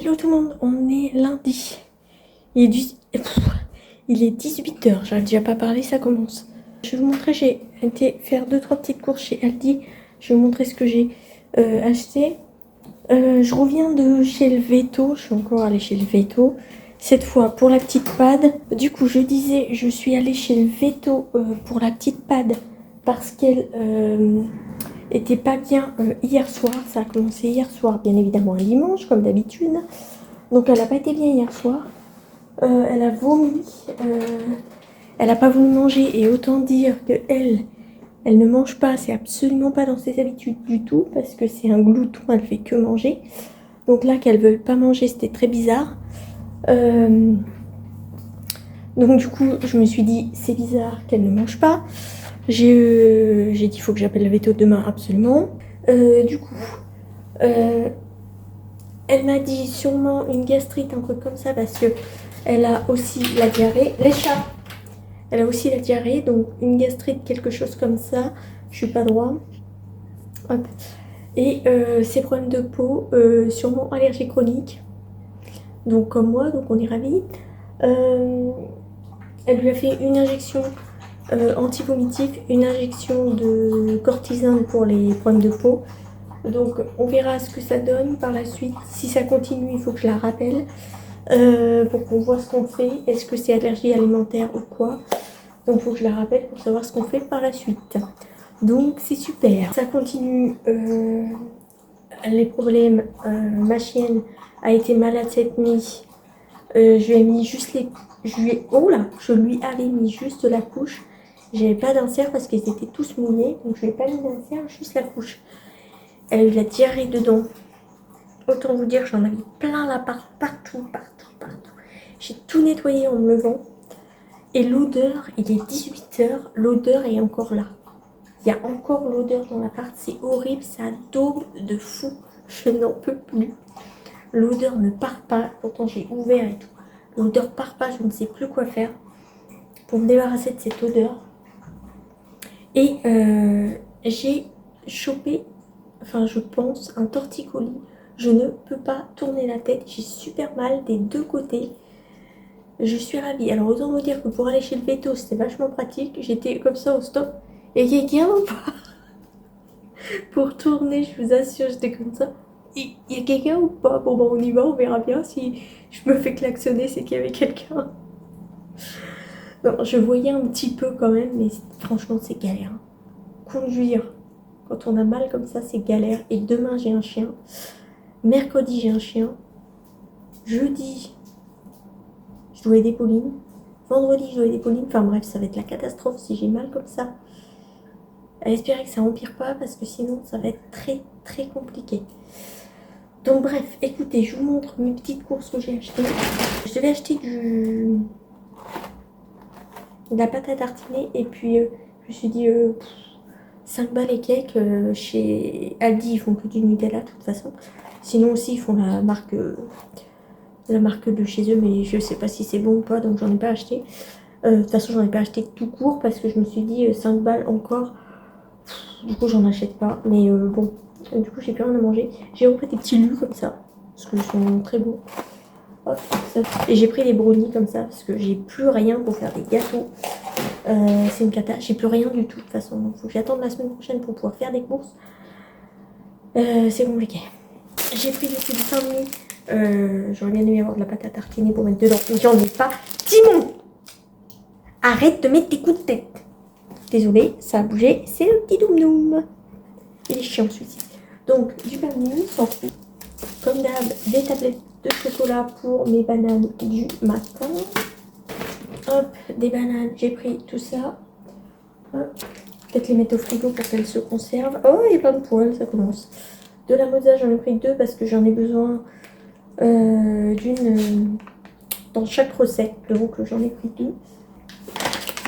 Hello tout le monde, on est lundi. Il est, il est 18h, j'arrive déjà pas parler, ça commence. Je vais vous montrer, j'ai été faire 2-3 petites courses chez Aldi. Je vais vous montrer ce que j'ai acheté. Je reviens de chez le Veto, je suis encore allée chez le Veto. Cette fois pour la petite pad. Du coup je disais, je suis allée chez le Veto pour la petite pad parce qu'elle était pas bien hier soir. Ça a commencé hier soir, bien évidemment un dimanche comme d'habitude. Donc elle n'a pas été bien hier soir. Elle a vomi. Elle n'a pas voulu manger. Et autant dire que elle ne mange pas. C'est absolument pas dans ses habitudes du tout. Parce que c'est un glouton. Elle fait que manger. Donc là qu'elle ne veuille pas manger, c'était très bizarre. Donc du coup, je me suis dit, c'est bizarre qu'elle ne mange pas. J'ai dit, il faut que j'appelle le Veto demain, absolument. Du coup, elle m'a dit sûrement une gastrite, un truc comme ça, parce que elle a aussi la diarrhée. Les chats, elle a aussi la diarrhée, donc une gastrite, quelque chose comme ça. Je suis pas droit. Hop. Et ses problèmes de peau, sûrement allergie chronique. Donc comme moi, donc on est ravis. Elle lui a fait une injection anti-vomitive, une injection de cortisone pour les problèmes de peau. Donc on verra ce que ça donne par la suite. Si ça continue, il faut que je la rappelle pour qu'on voit ce qu'on fait. Est-ce que c'est allergie alimentaire ou quoi? Donc il faut que je la rappelle pour savoir ce qu'on fait par la suite. Donc c'est super. Ça continue les problèmes. Ma chienne a été malade cette nuit. Je lui ai mis juste les... Je lui avais mis juste la couche. J'avais pas d'insert parce qu'ils étaient tous mouillés. Donc je lui ai pas mis d'insert, juste la couche. Elle a eu la diarrhée dedans. Autant vous dire, j'en avais plein l'appart, partout. J'ai tout nettoyé en me levant. Et l'odeur, il est 18h, l'odeur est encore là. Il y a encore l'odeur dans l'appart, c'est horrible, ça daube de fou. Je n'en peux plus. L'odeur ne part pas, pourtant j'ai ouvert et tout. L'odeur part pas, je ne sais plus quoi faire pour me débarrasser de cette odeur. Et j'ai chopé, enfin je pense, un torticolis. Je ne peux pas tourner la tête, j'ai super mal des deux côtés. Je suis ravie. Alors autant vous dire que pour aller chez le Veto, c'était vachement pratique. J'étais comme ça au stop. Et quelqu'un ou pas? Pour tourner, je vous assure, j'étais comme ça. Il y a quelqu'un ou pas? Bon, bah on y va, on verra bien. Si je me fais klaxonner, c'est qu'il y avait quelqu'un. Non, je voyais un petit peu quand même, mais franchement, c'est galère. Conduire, quand on a mal comme ça, c'est galère. Et demain, j'ai un chien. Mercredi, j'ai un chien. Jeudi, je dois aider Pauline. Vendredi, je dois aider Pauline. Enfin bref, ça va être la catastrophe si j'ai mal comme ça. À espérer que ça empire pas parce que sinon, ça va être très très compliqué. Donc bref, écoutez, je vous montre mes petites courses que j'ai achetées. Je devais acheter de la pâte à tartiner et puis je me suis dit 5 balles et cake chez Aldi, ils font que du Nutella de toute façon. Sinon aussi, ils font la marque de chez eux, mais je sais pas si c'est bon ou pas, donc j'en ai pas acheté. De toute façon, j'en ai pas acheté tout court parce que je me suis dit 5 balles encore. Du coup, j'en achète pas. Mais bon, du coup, j'ai plus rien à manger. J'ai repris des petits lus comme ça parce qu'ils sont très beaux. Hop, ça. Et j'ai pris des brownies comme ça parce que j'ai plus rien pour faire des gâteaux. C'est une cata. J'ai plus rien du tout de toute façon. Donc, il faut que j'attende la semaine prochaine pour pouvoir faire des courses. C'est compliqué. J'ai pris du coup du pain de mie. J'aurais bien aimé avoir de la pâte à tartiner pour mettre dedans. Mais j'en ai pas. Timon! Arrête de mettre tes coups de tête. Désolée, ça a bougé. C'est le petit Doum Doum. Il est chiant celui-ci. Donc, du pain de mie, sans fout. Comme d'hab, des tablettes de chocolat pour mes bananes du matin. Hop, des bananes. J'ai pris tout ça. Peut-être les mettre au frigo pour qu'elles se conservent. Oh, il y a plein de poils, ça commence. De la mozza, j'en ai pris 2 parce que j'en ai besoin d'une dans chaque recette. Donc j'en ai pris 2.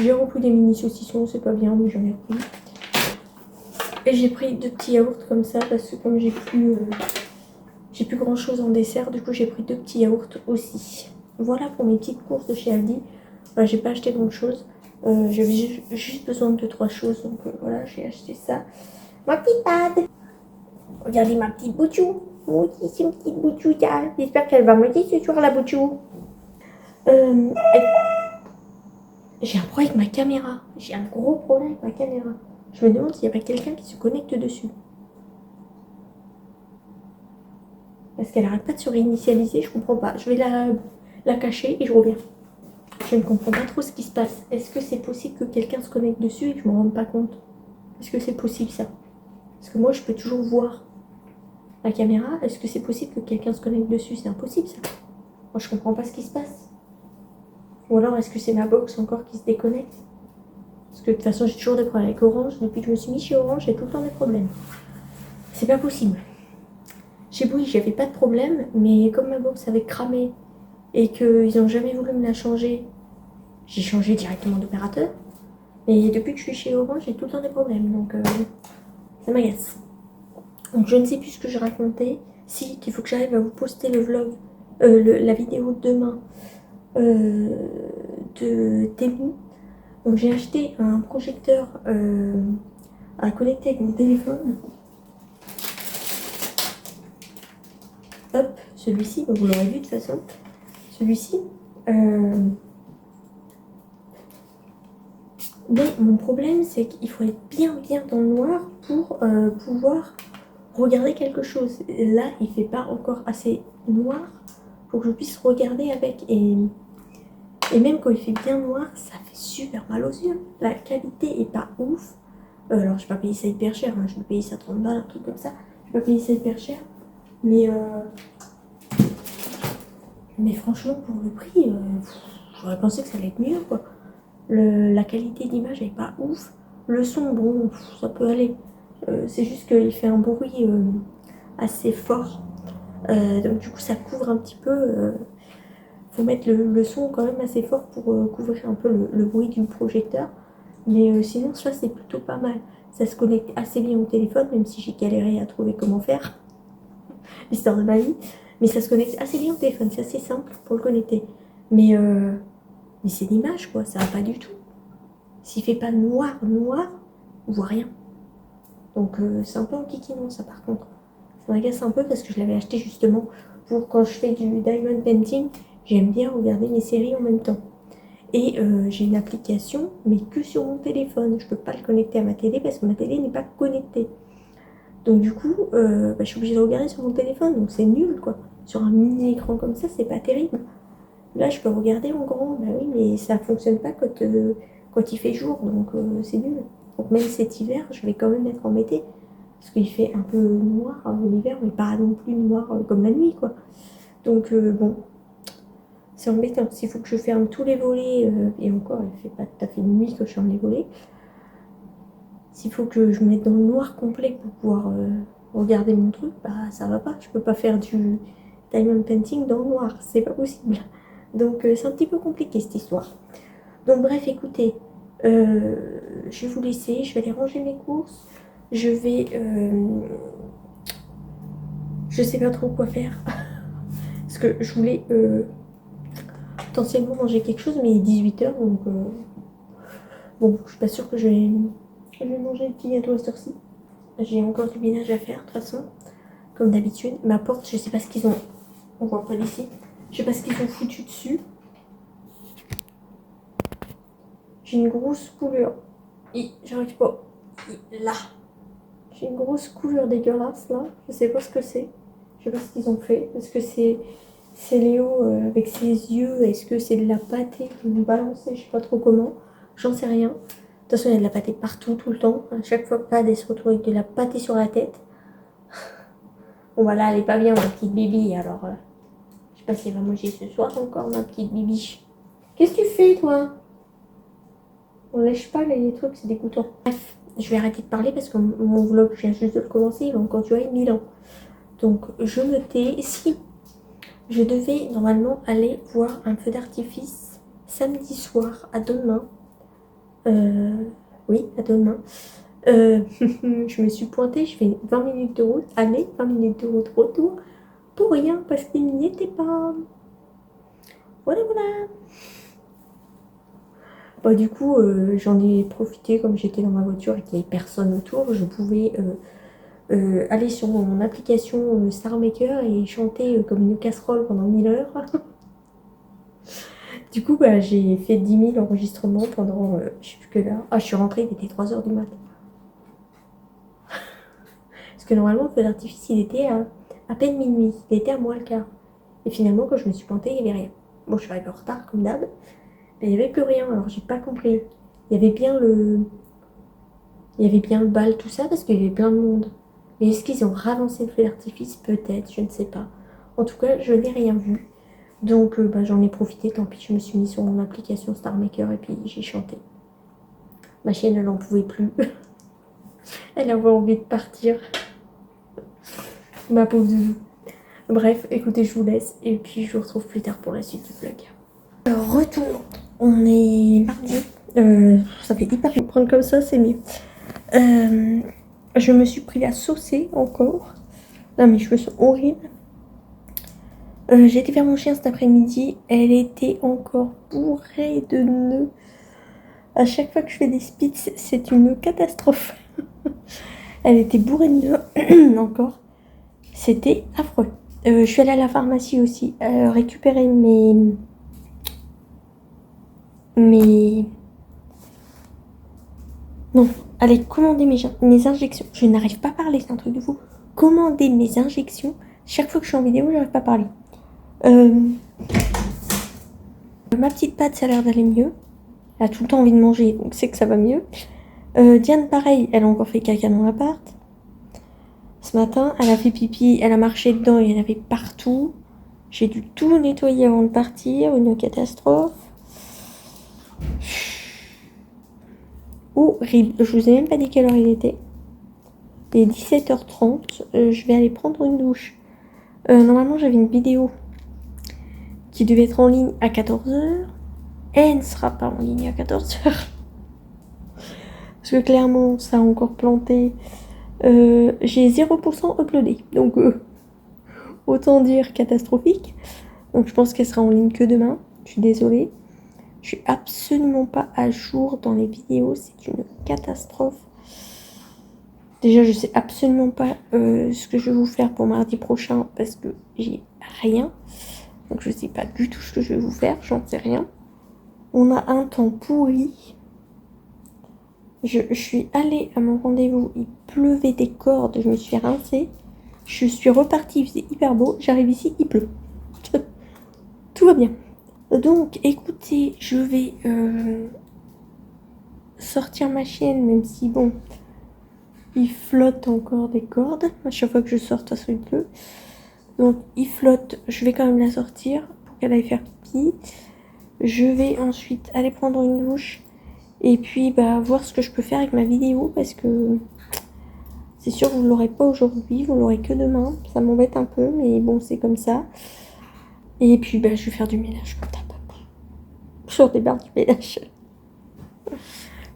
J'ai repris des mini saucissons, c'est pas bien, mais j'en ai pris. Et j'ai pris 2 petits yaourts comme ça parce que comme j'ai plus grand chose en dessert, du coup j'ai pris 2 petits yaourts aussi. Voilà pour mes petites courses de chez Aldi. Enfin, j'ai pas acheté grand chose. J'avais juste besoin de 2-3 choses, donc voilà, j'ai acheté ça. Ma petite pad. Regardez ma petite bouchou. Oh, c'est une petite boutchouta. J'espère qu'elle va manger ce soir, la boutchou. J'ai un problème avec ma caméra. J'ai un gros problème avec ma caméra. Je me demande s'il n'y a pas quelqu'un qui se connecte dessus. Parce qu'elle n'arrête pas de se réinitialiser, je comprends pas. Je vais la cacher et je reviens. Je ne comprends pas trop ce qui se passe. Est-ce que c'est possible que quelqu'un se connecte dessus et que je ne me rende pas compte? Est-ce que c'est possible ça? Parce que moi je peux toujours voir la caméra. Est-ce que c'est possible que quelqu'un se connecte dessus? C'est impossible ça. Moi je comprends pas ce qui se passe. Ou alors est-ce que c'est ma box encore qui se déconnecte? Parce que de toute façon j'ai toujours des problèmes avec Orange. Depuis que je me suis mis chez Orange, j'ai tout le temps des problèmes. C'est pas possible. Chez Bouygues, j'avais pas de problème, mais comme ma box avait cramé et qu'ils n'ont jamais voulu me la changer, j'ai changé directement d'opérateur. Et depuis que je suis chez Orange, j'ai tout le temps des problèmes, donc ça m'agace. Donc je ne sais plus ce que je racontais. Si, qu'il faut que j'arrive à vous poster le vlog, la vidéo de demain de Temu. Donc j'ai acheté un projecteur à connecter avec mon téléphone. Hop, celui-ci, vous l'aurez vu de toute façon. Celui-ci. Mais mon problème, c'est qu'il faut être bien dans le noir pour pouvoir regarder quelque chose. Là, il ne fait pas encore assez noir pour que je puisse regarder avec. Et même quand il fait bien noir, ça fait super mal aux yeux. La qualité est pas ouf. Alors, je vais pas payer ça hyper cher. Hein. Je vais payer ça 30 balles, un truc comme ça. Je vais pas payer ça hyper cher. Mais franchement, pour le prix, j'aurais pensé que ça allait être mieux, quoi. La qualité d'image n'est pas ouf. Le son, bon, ça peut aller. C'est juste qu'il fait un bruit assez fort. Donc du coup, ça couvre un petit peu. Faut mettre le son quand même assez fort pour couvrir un peu le bruit du projecteur. Mais sinon, ça, c'est plutôt pas mal. Ça se connecte assez bien au téléphone, même si j'ai galéré à trouver comment faire. L'histoire de ma vie. Mais ça se connecte assez bien au téléphone. C'est assez simple pour le connecter. Mais c'est l'image, quoi. Ça va pas du tout. S'il fait pas noir, on voit rien. Donc c'est un peu enquiquinant ça par contre. Ça m'agace un peu parce que je l'avais acheté justement pour quand je fais du diamond painting, j'aime bien regarder mes séries en même temps. Et j'ai une application, mais que sur mon téléphone. Je peux pas le connecter à ma télé parce que ma télé n'est pas connectée. Donc du coup, je suis obligée de regarder sur mon téléphone, donc c'est nul quoi. Sur un mini écran comme ça, c'est pas terrible. Là, je peux regarder en grand, bah oui, mais ça fonctionne pas quand il fait jour, donc c'est nul. Donc même cet hiver, je vais quand même être embêtée, parce qu'il fait un peu noir l'hiver, mais pas non plus noir comme la nuit, quoi. Donc bon, c'est embêtant. S'il faut que je ferme tous les volets, et encore, il fait pas tout à fait nuit que je ferme les volets. S'il faut que je me mette dans le noir complet pour pouvoir regarder mon truc, bah ça va pas. Je peux pas faire du diamond painting dans le noir, c'est pas possible. Donc c'est un petit peu compliqué cette histoire. Donc bref, écoutez, je vais vous laisser, je vais aller ranger mes courses. Je vais... je sais pas trop quoi faire. Parce que je voulais potentiellement manger quelque chose, mais il est 18h, donc... bon, je suis pas sûre que je vais manger le petit gâteau à cette heure-ci. J'ai encore du ménage à faire, de toute façon, comme d'habitude. Ma porte, je sais pas ce qu'ils ont... On voit pas d'ici. Je sais pas ce qu'ils ont foutu dessus. J'ai une grosse coulure. J'arrive pas. Là. J'ai une grosse coulure dégueulasse là. Je sais pas ce que c'est. Je sais pas ce qu'ils ont fait. Est-ce que c'est Léo avec ses yeux? Est-ce que c'est de la pâtée qu'ils ont balancé? Je sais pas trop comment. J'en sais rien. De toute façon, il y a de la pâtée partout, tout le temps. À chaque fois que Pad elle se retrouve avec de la pâtée sur la tête. Bon, voilà, elle est pas bien, ma petite Bibi. Alors, je sais pas si elle va manger ce soir encore, ma petite Bibi. Qu'est-ce que tu fais, toi? On lèche pas les trucs, c'est dégoûtant. Bref, je vais arrêter de parler parce que mon vlog, je viens juste de le commencer, il va encore durer 1000 ans. Donc, je me tais. Si je devais normalement aller voir un feu d'artifice samedi soir à demain. Oui, à demain. Je me suis pointée, je fais 20 minutes de route, aller, 20 minutes de route, retour, pour rien, parce qu'il n'y était pas. Voilà, voilà. Bah, du coup, j'en ai profité, comme j'étais dans ma voiture et qu'il n'y avait personne autour, je pouvais aller sur mon application Star Maker et chanter comme une casserole pendant 1000 heures. Du coup, bah, j'ai fait 10 000 enregistrements pendant je sais plus quelle heure. Ah, je suis rentrée, il était 3 heures du matin. Parce que normalement, le feu d'artifice, il était à peine minuit. Il était à moins le quart. Et finalement, quand je me suis pointée, il n'y avait rien. Bon, je suis arrivée en retard, comme d'hab. Mais il n'y avait plus rien, alors j'ai pas compris. Il y avait bien le... Il y avait bien le bal, tout ça, parce qu'il y avait plein de monde. Mais est-ce qu'ils ont ravancé le feu d'artifice? Peut-être, je ne sais pas. En tout cas, je n'ai rien vu. Donc, bah, j'en ai profité, tant pis, je me suis mis sur mon application Star Maker et puis j'ai chanté. Ma chienne, elle n'en pouvait plus. Elle avait envie de partir. Ma pauvre doudou. Bref, écoutez, je vous laisse et puis je vous retrouve plus tard pour la suite du vlog. Alors, retour. On est mardi. Ça fait hyper bien. Prendre comme ça, c'est mieux. Je me suis pris à saucer encore. Non, mes cheveux sont horribles. J'ai été faire mon chien cet après-midi. Elle était encore bourrée de nœuds. À chaque fois que je fais des spits, c'est une catastrophe. Elle était bourrée de nœuds encore. C'était affreux. Je suis allée à la pharmacie aussi récupérer non, allez commander mes injections. Je n'arrive pas à parler, c'est un truc de fou. Commander mes injections. Chaque fois que je suis en vidéo, j'arrive pas à parler. Ma petite patte, ça a l'air d'aller mieux. Elle a tout le temps envie de manger, donc c'est que ça va mieux. Diane, pareil, elle a encore fait caca dans l'appart. Ce matin, elle a fait pipi, elle a marché dedans et il y en avait partout. J'ai dû tout nettoyer avant de partir, une catastrophe. Horrible, je vous ai même pas dit quelle heure il était. Il est 17h30, je vais aller prendre une douche. Normalement, j'avais une vidéo qui devait être en ligne à 14h. Elle ne sera pas en ligne à 14h. Parce que clairement, ça a encore planté. J'ai 0% uploadé. Donc, autant dire catastrophique. Donc, je pense qu'elle sera en ligne que demain. Je suis désolée. Je suis absolument pas à jour dans les vidéos. C'est une catastrophe. Déjà, je sais absolument pas ce que je vais vous faire pour mardi prochain. Parce que j'ai rien. Donc, je sais pas du tout ce que je vais vous faire. J'en sais rien. On a un temps pourri. Je suis allée à mon rendez-vous, il pleuvait des cordes, je me suis rincée. Je suis repartie, il faisait hyper beau. J'arrive ici, il pleut. Tout va bien. Donc, écoutez, je vais sortir ma chienne, même si, bon, il flotte encore des cordes. À chaque fois que je sors, de toute façon, il pleut. Donc, il flotte. Je vais quand même la sortir pour qu'elle aille faire pipi. Je vais ensuite aller prendre une douche. Et puis, bah, voir ce que je peux faire avec ma vidéo. Parce que c'est sûr que vous ne l'aurez pas aujourd'hui. Vous l'aurez que demain. Ça m'embête un peu. Mais bon, c'est comme ça. Et puis, bah, je vais faire du ménage comme d'hab. Sur des barres du ménage.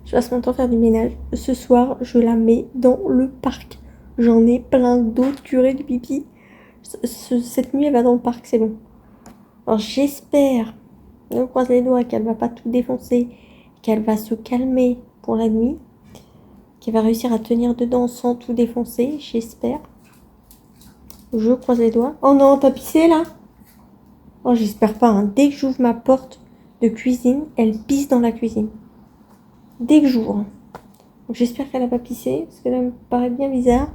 Je passe mon temps à faire du ménage. Ce soir, je la mets dans le parc. J'en ai plein d'autres curés du pipi. Cette nuit, elle va dans le parc. C'est bon. Alors, j'espère, je croise les doigts, qu'elle va pas tout défoncer. Qu'elle va se calmer pour la nuit, qu'elle va réussir à tenir dedans sans tout défoncer, j'espère. Je croise les doigts. Oh non, t'as pissé là? Oh, j'espère pas, hein. Dès que j'ouvre ma porte de cuisine, elle pisse dans la cuisine. Dès que j'ouvre. Donc j'espère qu'elle a pas pissé, parce que là, elle me paraît bien bizarre.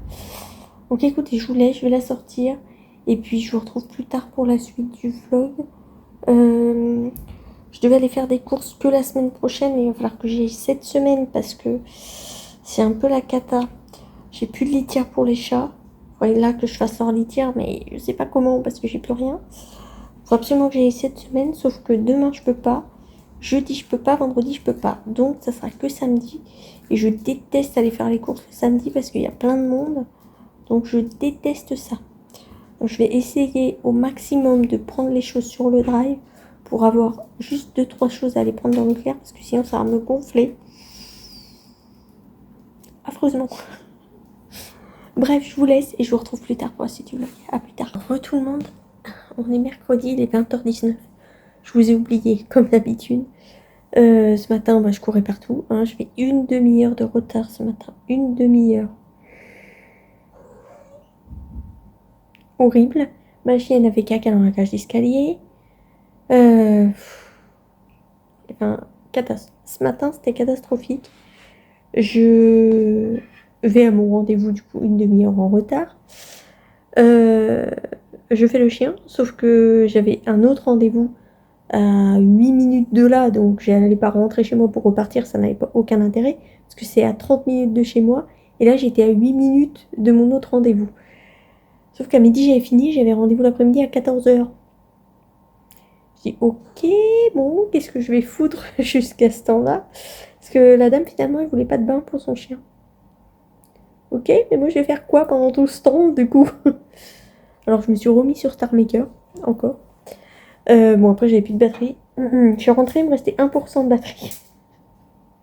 Donc écoutez, je vous laisse, je vais la sortir. Et puis je vous retrouve plus tard pour la suite du vlog. Je devais aller faire des courses que la semaine prochaine, mais il va falloir que j'y aille cette semaine parce que c'est un peu la cata. J'ai plus de litière pour les chats. Il faudrait là que je fasse leur litière, mais je sais pas comment parce que j'ai plus rien. Il faut absolument que j'y aille cette semaine, sauf que demain je peux pas. Jeudi je peux pas, vendredi je peux pas. Donc ça sera que samedi. Et je déteste aller faire les courses le samedi parce qu'il y a plein de monde. Donc je déteste ça. Donc je vais essayer au maximum de prendre les choses sur le drive pour avoir juste 2-3 choses à aller prendre dans le clair parce que sinon ça va me gonfler affreusement. Bref, je vous laisse et je vous retrouve plus tard pour la suite du vlog. A plus tard. Re tout le monde, on est mercredi, il est 20h19. Je vous ai oublié comme d'habitude. Ce matin, bah, je courais partout. Hein. Je fais une demi-heure de retard ce matin. Une demi-heure. horrible. Ma chienne avait caca dans la cage d'escalier. Enfin, ce matin, c'était catastrophique. Je vais à mon rendez-vous, du coup, une demi-heure en retard. Je fais le chien, sauf que j'avais un autre rendez-vous à 8 minutes de là, donc j'allais pas rentrer chez moi pour repartir, ça n'avait pas aucun intérêt, parce que c'est à 30 minutes de chez moi, et là j'étais à 8 minutes de mon autre rendez-vous. Sauf qu'à midi j'avais fini, j'avais rendez-vous l'après-midi à 14h. Je dis ok, bon, qu'est-ce que je vais foutre jusqu'à ce temps-là? Parce que la dame finalement elle voulait pas de bain pour son chien. Ok, mais moi je vais faire quoi pendant tout ce temps du coup? Alors je me suis remis sur Star Maker, encore. Bon, après, j'avais plus de batterie. Je suis rentrée, il me restait 1% de batterie.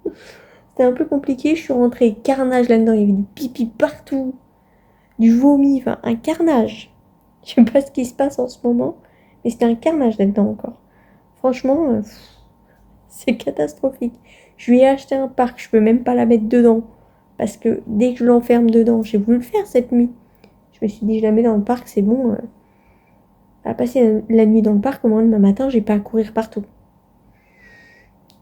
C'était un peu compliqué. Je suis rentrée, carnage là-dedans. Il y avait du pipi partout, du vomi, enfin, un carnage. Je sais pas ce qui se passe en ce moment, mais c'était un carnage là-dedans encore. Franchement, c'est catastrophique. Je lui ai acheté un parc, je peux même pas la mettre dedans. Parce que dès que je l'enferme dedans, j'ai voulu le faire cette nuit. Je me suis dit, je la mets dans le parc, c'est bon. À passer la nuit dans le parc, au moins demain matin, j'ai pas à courir partout.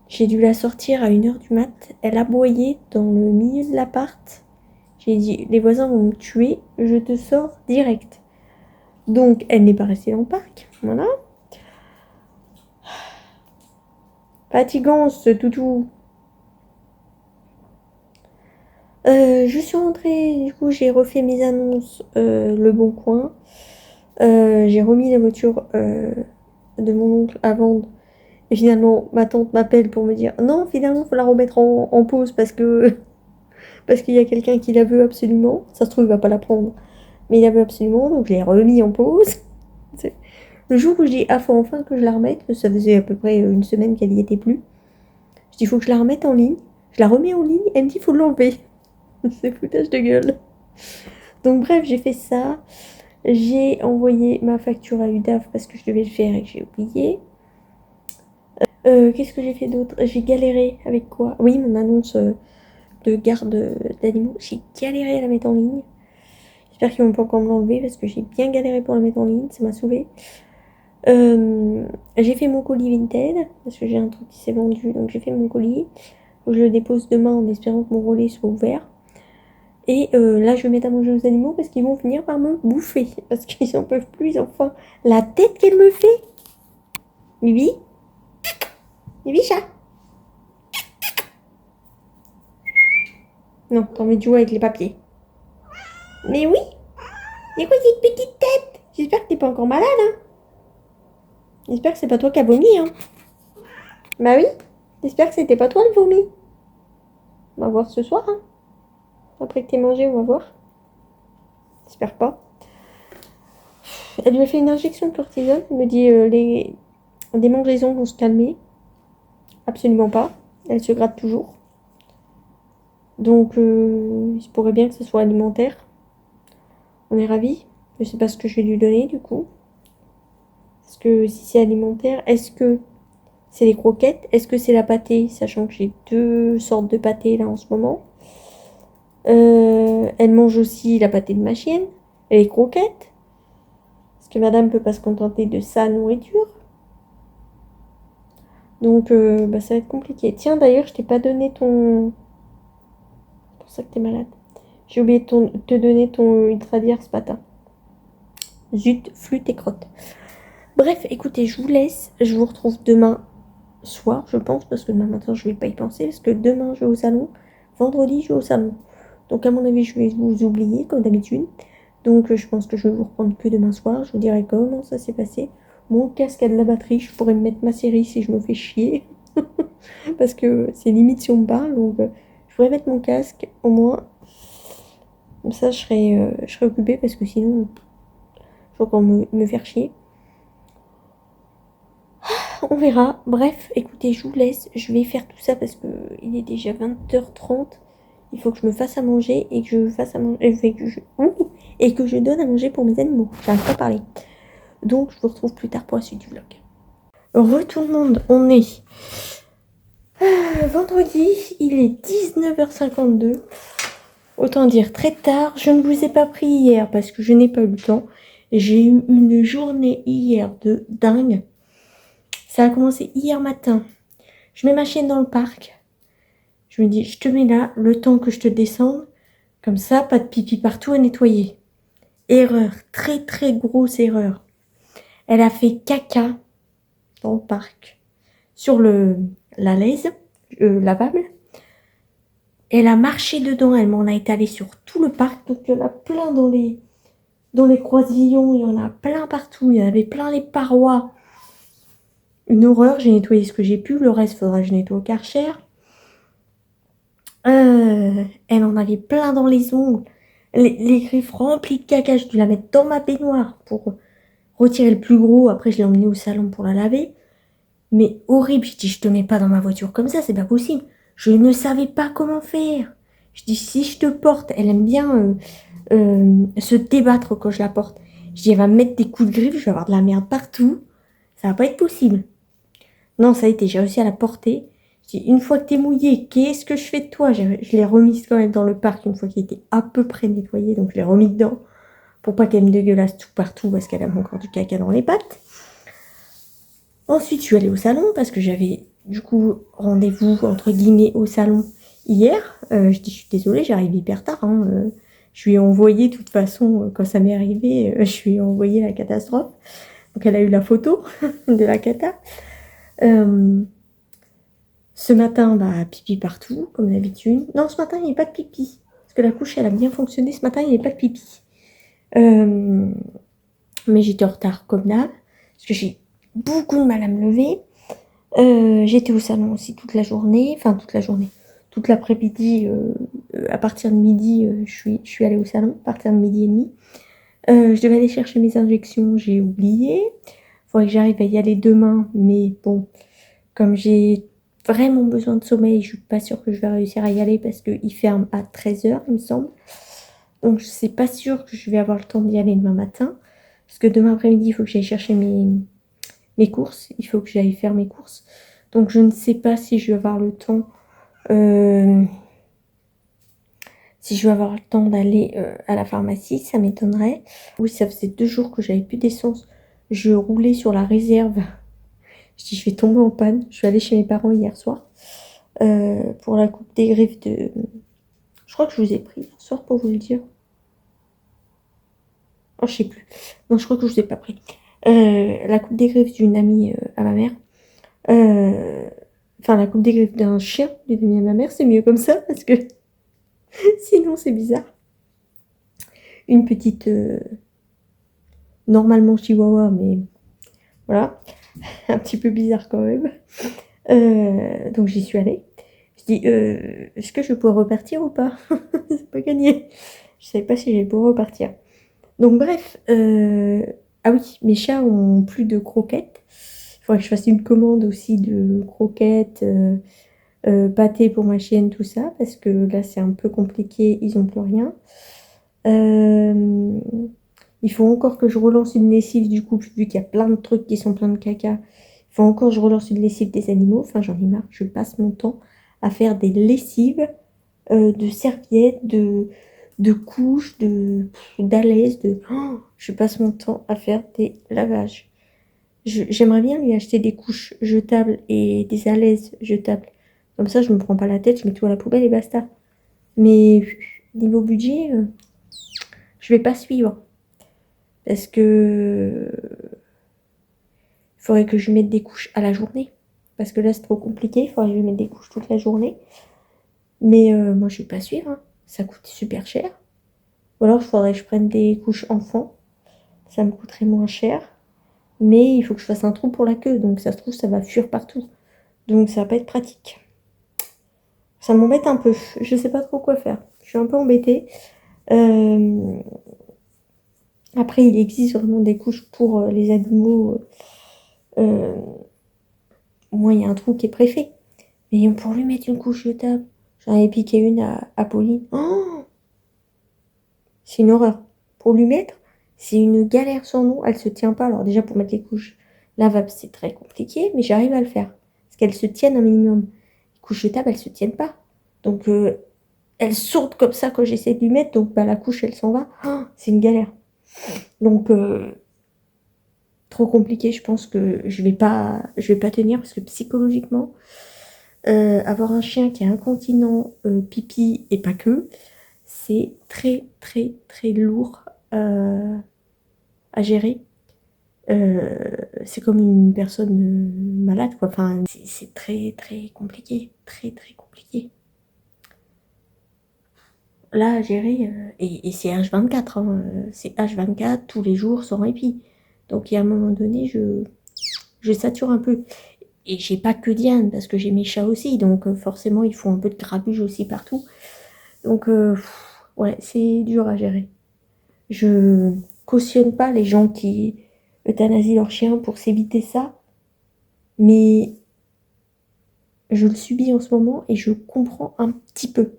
J'ai dû la sortir à 1h du mat. Elle aboyait dans le milieu de l'appart. J'ai dit, les voisins vont me tuer, je te sors direct. Donc, elle n'est pas restée dans le parc. Voilà. Fatigant, ce toutou. Je suis rentrée, du coup, j'ai refait mes annonces, Le Bon Coin. J'ai remis la voiture de mon oncle à vendre. Et finalement, ma tante m'appelle pour me dire non, finalement, il faut la remettre en pause parce qu'il y a quelqu'un qui la veut absolument. Ça se trouve, il va pas la prendre, mais il la veut absolument, donc je l'ai remis en pause. Le jour où je dis ah, faut enfin que je la remette, ça faisait à peu près une semaine qu'elle y était plus. Je dis faut que je la remette en ligne. Je la remets en ligne, elle me dit faut l'enlever. C'est foutage de gueule. Donc bref, j'ai fait ça. J'ai envoyé ma facture à UDAF parce que je devais le faire et que j'ai oublié. Qu'est-ce que j'ai fait d'autre? J'ai galéré avec quoi? Oui, mon annonce de garde d'animaux. J'ai galéré à la mettre en ligne. J'espère qu'ils vont pas encore me l'enlever parce que j'ai bien galéré pour la mettre en ligne. Ça m'a saoulée. J'ai fait mon colis Vinted parce que j'ai un truc qui s'est vendu. Donc j'ai fait mon colis. Je le dépose demain en espérant que mon relais soit ouvert. Et là, je vais mettre à manger aux animaux parce qu'ils vont finir par me bouffer. Parce qu'ils en peuvent plus, ils ont faim. La tête qu'elle me fait. Bibi? Bibi chat? Non, t'as envie de jouer avec les papiers. Mais oui? C'est quoi cette petite tête? J'espère que t'es pas encore malade, hein? J'espère que c'est pas toi qui as vomi, hein? Bah oui, j'espère que c'était pas toi le vomi. On va voir ce soir, hein? Après que t'aies mangé, on va voir. J'espère pas. Elle lui a fait une injection de cortisone. Elle me dit les démangeaisons vont se calmer. Absolument pas. Elle se gratte toujours. Donc, il se pourrait bien que ce soit alimentaire. On est ravis. Je sais pas ce que je vais lui donner, du coup. Parce que si c'est alimentaire, est-ce que c'est les croquettes? Est-ce que c'est la pâtée? Sachant que j'ai 2 sortes de pâtée là en ce moment. Elle mange aussi la pâtée de ma chienne. Et les croquettes. Parce que madame peut pas se contenter de sa nourriture. Donc, ça va être compliqué. Tiens, d'ailleurs, je t'ai pas donné ton... C'est pour ça que t'es malade. J'ai oublié de te donner ton Ultradière ce matin. Zut, flûte et crotte. Bref, écoutez, je vous laisse. Je vous retrouve demain soir, je pense, parce que demain matin, je vais pas y penser. Parce que demain, je vais au salon. Vendredi, je vais au salon. Donc, à mon avis, je vais vous oublier, comme d'habitude. Donc, je pense que je vais vous reprendre que demain soir. Je vous dirai comment ça s'est passé. Mon casque a de la batterie. Je pourrais me mettre ma série si je me fais chier. Parce que c'est limite si on me parle. Donc, je pourrais mettre mon casque, au moins. Comme ça, je serai occupée parce que sinon, je vais encore me faire chier. On verra. Bref, écoutez, je vous laisse. Je vais faire tout ça parce qu'il est déjà 20h30. Il faut que je me fasse à manger et que je fasse à manger. Et que je donne à manger pour mes animaux. J'arrive pas à parler. Donc, je vous retrouve plus tard pour la suite du vlog. Re tout le monde, on est vendredi. Il est 19h52. Autant dire très tard. Je ne vous ai pas pris hier parce que je n'ai pas eu le temps. J'ai eu une journée hier de dingue. Ça a commencé hier matin. Je mets ma chienne dans le parc. Je me dis, je te mets là, le temps que je te descende. Comme ça, pas de pipi partout à nettoyer. Erreur, très très grosse erreur. Elle a fait caca dans le parc. Sur la laise lavable. Elle a marché dedans, elle m'en a étalé sur tout le parc. Donc il y en a plein dans les croisillons, il y en a plein partout. Il y en avait plein les parois. Une horreur, j'ai nettoyé ce que j'ai pu. Le reste, faudra que je nettoie au Karcher. Elle en avait plein dans les ongles. Les griffes remplies de caca, j'ai dû la mettre dans ma baignoire pour retirer le plus gros. Après, je l'ai emmenée au salon pour la laver. Mais horrible, je dis, je te mets pas dans ma voiture comme ça, c'est pas possible. Je ne savais pas comment faire. Je dis, si je te porte, elle aime bien se débattre quand je la porte. Je dis, elle va me mettre des coups de griffe, je vais avoir de la merde partout. Ça va pas être possible. Non, ça a été, j'ai réussi à la porter. Je dis, une fois que t'es mouillée, qu'est-ce que je fais de toi? Je l'ai remise quand même dans le parc une fois qu'il était à peu près nettoyé, donc je l'ai remis dedans pour pas qu'elle me dégueulasse tout partout parce qu'elle a encore du caca dans les pattes. Ensuite, je suis allée au salon parce que j'avais du coup rendez-vous entre guillemets au salon hier. Je dis, je suis désolée, j'arrive hyper tard. Je lui ai envoyé, de toute façon, quand ça m'est arrivé, je lui ai envoyé la catastrophe. Donc, elle a eu la photo de la cata. Ce matin, bah, pipi partout, comme d'habitude. Non, ce matin, il n'y a pas de pipi. Parce que la couche, elle a bien fonctionné. Ce matin, il n'y a pas de pipi. Mais j'étais en retard comme d'hab. Parce que j'ai beaucoup de mal à me lever. J'étais au salon aussi toute la journée. Enfin, toute la journée. Toute l'après-midi. À partir de midi, je suis allée au salon. À partir de midi et demi. Je devais aller chercher mes injections. J'ai oublié. Il faudrait que j'arrive à y aller demain. Mais bon, comme j'ai vraiment besoin de sommeil, je suis pas sûre que je vais réussir à y aller parce qu'il ferme à 13h, il me semble. Donc, je sais pas sûre que je vais avoir le temps d'y aller demain matin. Parce que demain après-midi, il faut que j'aille chercher mes courses. Il faut que j'aille faire mes courses. Donc, je ne sais pas si je vais avoir le temps. Si je vais avoir le temps d'aller à la pharmacie, ça m'étonnerait. Oui, ça faisait 2 jours que j'avais plus d'essence. Je roulais sur la réserve. Je dis, je vais tomber en panne. Je suis allée chez mes parents hier soir pour la coupe des griffes de... Je crois que je vous ai pris hier soir pour vous le dire. Oh, je sais plus. Non, je crois que je vous ai pas pris. La coupe des griffes d'une amie à ma mère. Enfin, la coupe des griffes d'un chien d'une amie à ma mère, c'est mieux comme ça parce que sinon c'est bizarre. Une petite... normalement chihuahua, mais voilà. Un petit peu bizarre quand même. Donc j'y suis allée. Je dis, est-ce que je peux repartir ou pas? C'est pas gagné. Je savais pas si j'allais pouvoir repartir. Donc bref, ah oui, mes chats ont plus de croquettes. Il faudrait que je fasse une commande aussi de croquettes, pâté pour ma chienne, tout ça, parce que là c'est un peu compliqué, ils ont plus rien. Il faut encore que je relance une lessive du coup, vu qu'il y a plein de trucs qui sont pleins de caca. Il faut encore que je relance une lessive des animaux. Enfin, j'en ai marre. Je passe mon temps à faire des lessives de serviettes, de couches, d'alaises. Oh, je passe mon temps à faire des lavages. J'aimerais bien lui acheter des couches jetables et des alaises jetables. Comme ça, je ne me prends pas la tête, je mets tout à la poubelle et basta. Mais niveau budget, je vais pas suivre. Parce que il faudrait que je lui mette des couches à la journée. Parce que là, c'est trop compliqué. Il faudrait que je lui mette des couches toute la journée. Mais moi, je ne vais pas suivre. Hein. Ça coûte super cher. Ou alors, il faudrait que je prenne des couches enfants. Ça me coûterait moins cher. Mais il faut que je fasse un trou pour la queue. Donc, ça se trouve, ça va fuir partout. Donc, ça va pas être pratique. Ça m'embête un peu. Je ne sais pas trop quoi faire. Je suis un peu embêtée. Après, il existe vraiment des couches pour les animaux. Moi, il y a un trou qui est préfet. Mais pour lui mettre une couche jetable, j'en ai piqué une à Pauline. Oh, c'est une horreur. Pour lui mettre, c'est une galère sans nom. Elle se tient pas. Alors déjà, pour mettre les couches lavables, c'est très compliqué, mais j'arrive à le faire. Parce qu'elles se tiennent un minimum. Les couches jetables, elles se tiennent pas. Donc, elles sautent comme ça quand j'essaie de lui mettre. Donc, bah, la couche, elle s'en va. Oh, c'est une galère. Donc, trop compliqué, je pense que je vais pas tenir parce que psychologiquement, avoir un chien qui est incontinent, pipi et pas que, c'est très très très lourd à gérer. C'est comme une personne malade, quoi. Enfin, c'est très très compliqué, très très compliqué. Là, à gérer, et c'est H24, hein, c'est H24 tous les jours sans répit. Donc, il y a un moment donné, je sature un peu. Et j'ai pas que Diane, parce que j'ai mes chats aussi, donc forcément, il faut un peu de grabuge aussi partout. Donc, ouais, c'est dur à gérer. Je cautionne pas les gens qui euthanasient leurs chiens pour s'éviter ça, mais je le subis en ce moment et je comprends un petit peu.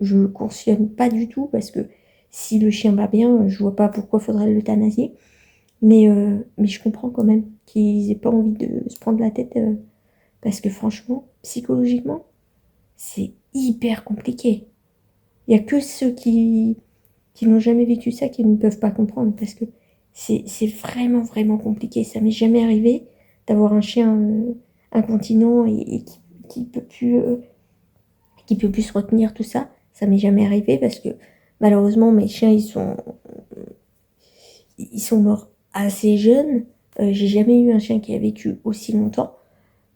Je cautionne pas du tout parce que si le chien va bien, je vois pas pourquoi faudrait l'euthanasier. Mais je comprends quand même qu'ils aient pas envie de se prendre la tête parce que franchement, psychologiquement, c'est hyper compliqué. Il y a que ceux qui n'ont jamais vécu ça qui ne peuvent pas comprendre parce que c'est vraiment, vraiment compliqué. Ça m'est jamais arrivé d'avoir un chien incontinent et qui peut plus se retenir, tout ça. Ça m'est jamais arrivé parce que malheureusement, mes chiens, ils sont morts assez jeunes. J'ai jamais eu un chien qui a vécu aussi longtemps.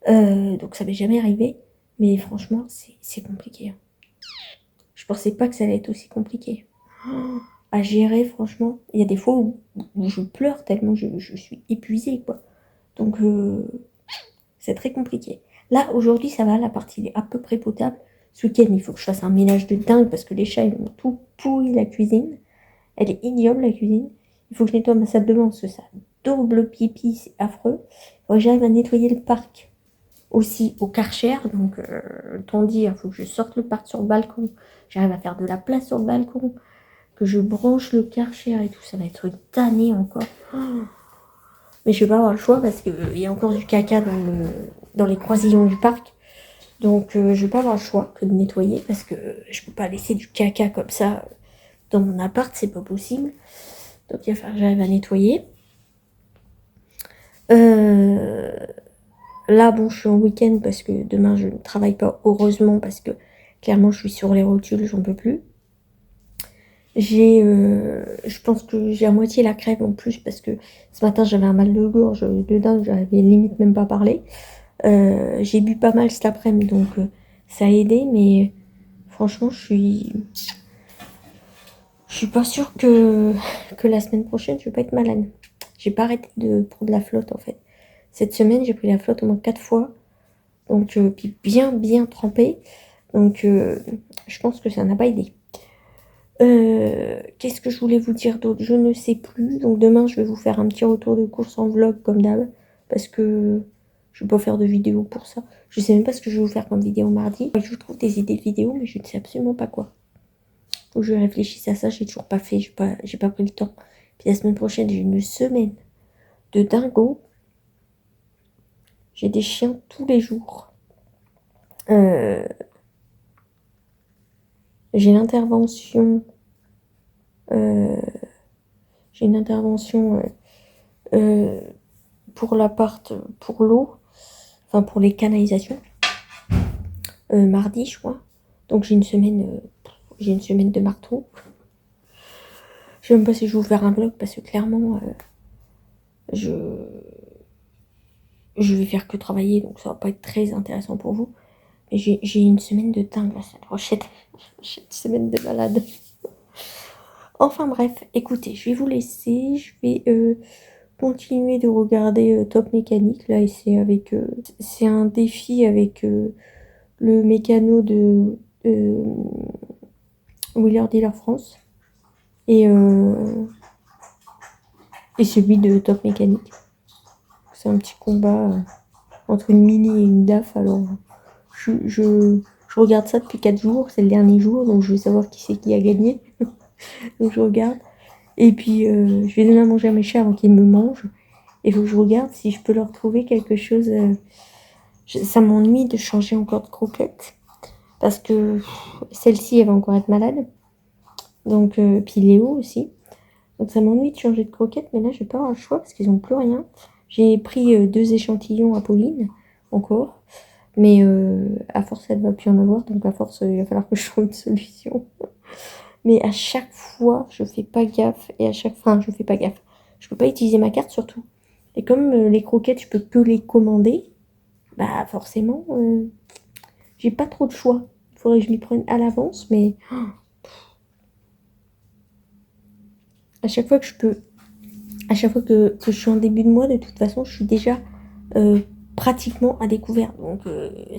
Donc ça m'est jamais arrivé. Mais franchement, c'est compliqué, hein. Je pensais pas que ça allait être aussi compliqué. Oh, à gérer, franchement. Il y a des fois où je pleure tellement je suis épuisée, quoi. Donc, c'est très compliqué. Là, aujourd'hui, ça va, la partie est à peu près potable. Ce week-end, il faut que je fasse un ménage de dingue parce que les chats, ils ont tout pourri la cuisine. Elle est ignoble, la cuisine. Il faut que je nettoie ma salle de bain parce que ça double pipi, c'est affreux. Il faut que j'arrive à nettoyer le parc aussi au Karcher. Donc, autant dire, il faut que je sorte le parc sur le balcon. J'arrive à faire de la place sur le balcon. Que je branche le Karcher et tout. Ça va être une tannée encore. Oh. Mais je vais pas avoir le choix parce qu'il y a encore du caca dans les croisillons du parc. Donc, je vais pas avoir le choix que de nettoyer parce que je peux pas laisser du caca comme ça dans mon appart, c'est pas possible. Donc, il va falloir que j'arrive à nettoyer. Là, bon, je suis en week-end parce que demain, je ne travaille pas, heureusement, parce que clairement, je suis sur les rotules, j'en peux plus. Je pense que j'ai à moitié la crève en plus parce que ce matin, j'avais un mal de gorge de dingue, j'avais limite même pas parlé. J'ai bu pas mal cet après-midi, donc ça a aidé, mais franchement, je suis pas sûre que la semaine prochaine, je vais pas être malade. J'ai pas arrêté de prendre la flotte, en fait. Cette semaine, j'ai pris la flotte au moins 4 fois, donc puis bien, bien trempée. Donc, je pense que ça n'a pas aidé. Qu'est-ce que je voulais vous dire d'autre? Je ne sais plus. Donc demain, je vais vous faire un petit retour de course en vlog comme d'hab. Parce que je ne vais pas faire de vidéo pour ça. Je sais même pas ce que je vais vous faire comme vidéo mardi. Je vous trouve des idées de vidéos, mais je ne sais absolument pas quoi. Faut que je réfléchisse à ça. J'ai toujours pas fait. J'ai pas pris le temps. Puis la semaine prochaine, j'ai une semaine de dingo. J'ai des chiens tous les jours. J'ai l'intervention. J'ai une intervention pour l'appart, pour l'eau, enfin pour les canalisations, mardi, je crois. Donc j'ai une semaine de marteau. Je sais même pas si je vais vous faire un vlog parce que clairement, je vais faire que travailler, donc ça va pas être très intéressant pour vous. Mais j'ai une semaine de dingue la semaine prochaine. J'ai une semaine de malade. Enfin bref, écoutez, je vais vous laisser. Je vais continuer de regarder Top Mécanique. Là, et c'est un défi avec le mécano de Wheeler Dealer France et celui de Top Mécanique. C'est un petit combat entre une Mini et une DAF. Alors, je regarde ça depuis 4 jours. C'est le dernier jour, donc je veux savoir qui c'est qui a gagné. Donc, je regarde. Et puis, je vais donner à manger à mes chats avant qu'ils me mangent. Et il faut que je regarde si je peux leur trouver quelque chose. Ça m'ennuie de changer encore de croquettes. Parce que celle-ci, elle va encore être malade. Donc, puis Léo aussi. Donc ça m'ennuie de changer de croquettes, mais là je vais pas avoir le choix parce qu'ils n'ont plus rien. J'ai pris 2 échantillons à Pauline, encore. Mais à force, elle ne va plus en avoir. Donc à force, il va falloir que je trouve une solution. Mais à chaque fois, je fais pas gaffe. Et à chaque fois, je fais pas gaffe. Je peux pas utiliser ma carte surtout. Et comme les croquettes, je peux que les commander. Bah forcément, j'ai pas trop de choix. Il faudrait que je m'y prenne à l'avance. Mais à chaque fois que je peux... À chaque fois que je suis en début de mois, de toute façon, je suis déjà pratiquement à découvert. Donc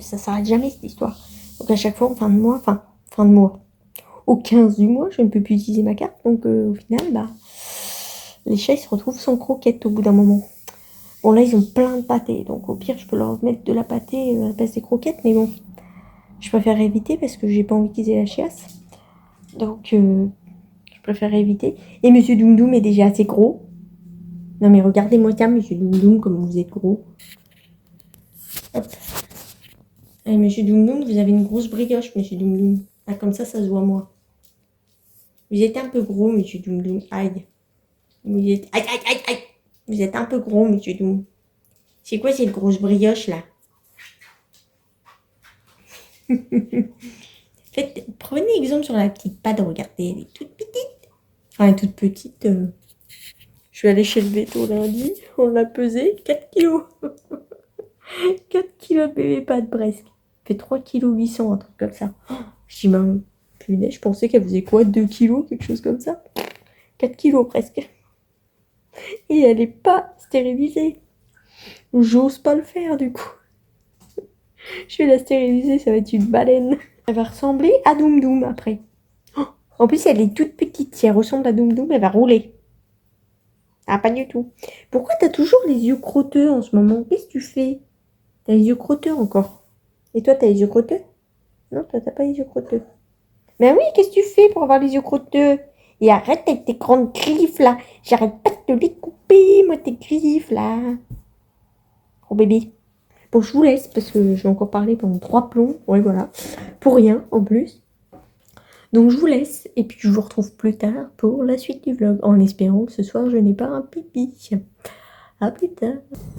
ça s'arrête jamais cette histoire. Donc à chaque fois, en fin de mois, au 15 du mois, je ne peux plus utiliser ma carte. Donc au final, bah, les chats, ils se retrouvent sans croquettes au bout d'un moment. Bon, là, ils ont plein de pâtés. Donc au pire, je peux leur mettre de la pâtée à la place des croquettes. Mais bon, je préfère éviter parce que j'ai pas envie qu'ils aient la chiasse. Donc je préfère éviter. Et Monsieur Doum Doum est déjà assez gros. Non mais regardez-moi ça, Monsieur Doum Doum, comme vous êtes gros. Hop. Allez, Monsieur Doum Doum, vous avez une grosse brioche, Monsieur Doum Doum. Ah, comme ça se voit moins. Vous êtes un peu gros, Monsieur Doum Doum. Aïe. Vous êtes... Aïe, aïe, aïe, aïe. Vous êtes un peu gros, Monsieur Doum. C'est quoi cette grosse brioche, là? Faites... Prenez exemple sur la petite pâte, regardez, elle est toute petite. Enfin, elle est toute petite. Je suis allée chez le véto lundi, on l'a pesé, 4 kilos. 4 kilos de bébé pâte presque. Fait 3 kilos 800, un truc comme ça. Je dis, ben, punaise, je pensais qu'elle faisait quoi, 2 kilos, quelque chose comme ça. 4 kilos presque. Et elle n'est pas stérilisée. J'ose pas le faire du coup. Je vais la stériliser, ça va être une baleine. Elle va ressembler à Doum Doum après. En plus, elle est toute petite. Si elle ressemble à Doum Doum, elle va rouler. Ah, pas du tout. Pourquoi t'as toujours les yeux crotteux en ce moment? Qu'est-ce que tu fais? T'as les yeux crotteux encore. Et toi, t'as les yeux crotteux? Non, toi, t'as pas les yeux crotteux. Ben oui, qu'est-ce que tu fais pour avoir les yeux crotteux? Et arrête avec tes grandes griffes, là. J'arrête pas de te les couper, moi, tes griffes, là. Oh, bébé. Bon, je vous laisse, parce que je vais encore parler pendant 3 plombs. Oui, voilà. Pour rien, en plus. Donc, je vous laisse. Et puis, je vous retrouve plus tard pour la suite du vlog. En espérant que ce soir, je n'ai pas un pipi. À plus tard.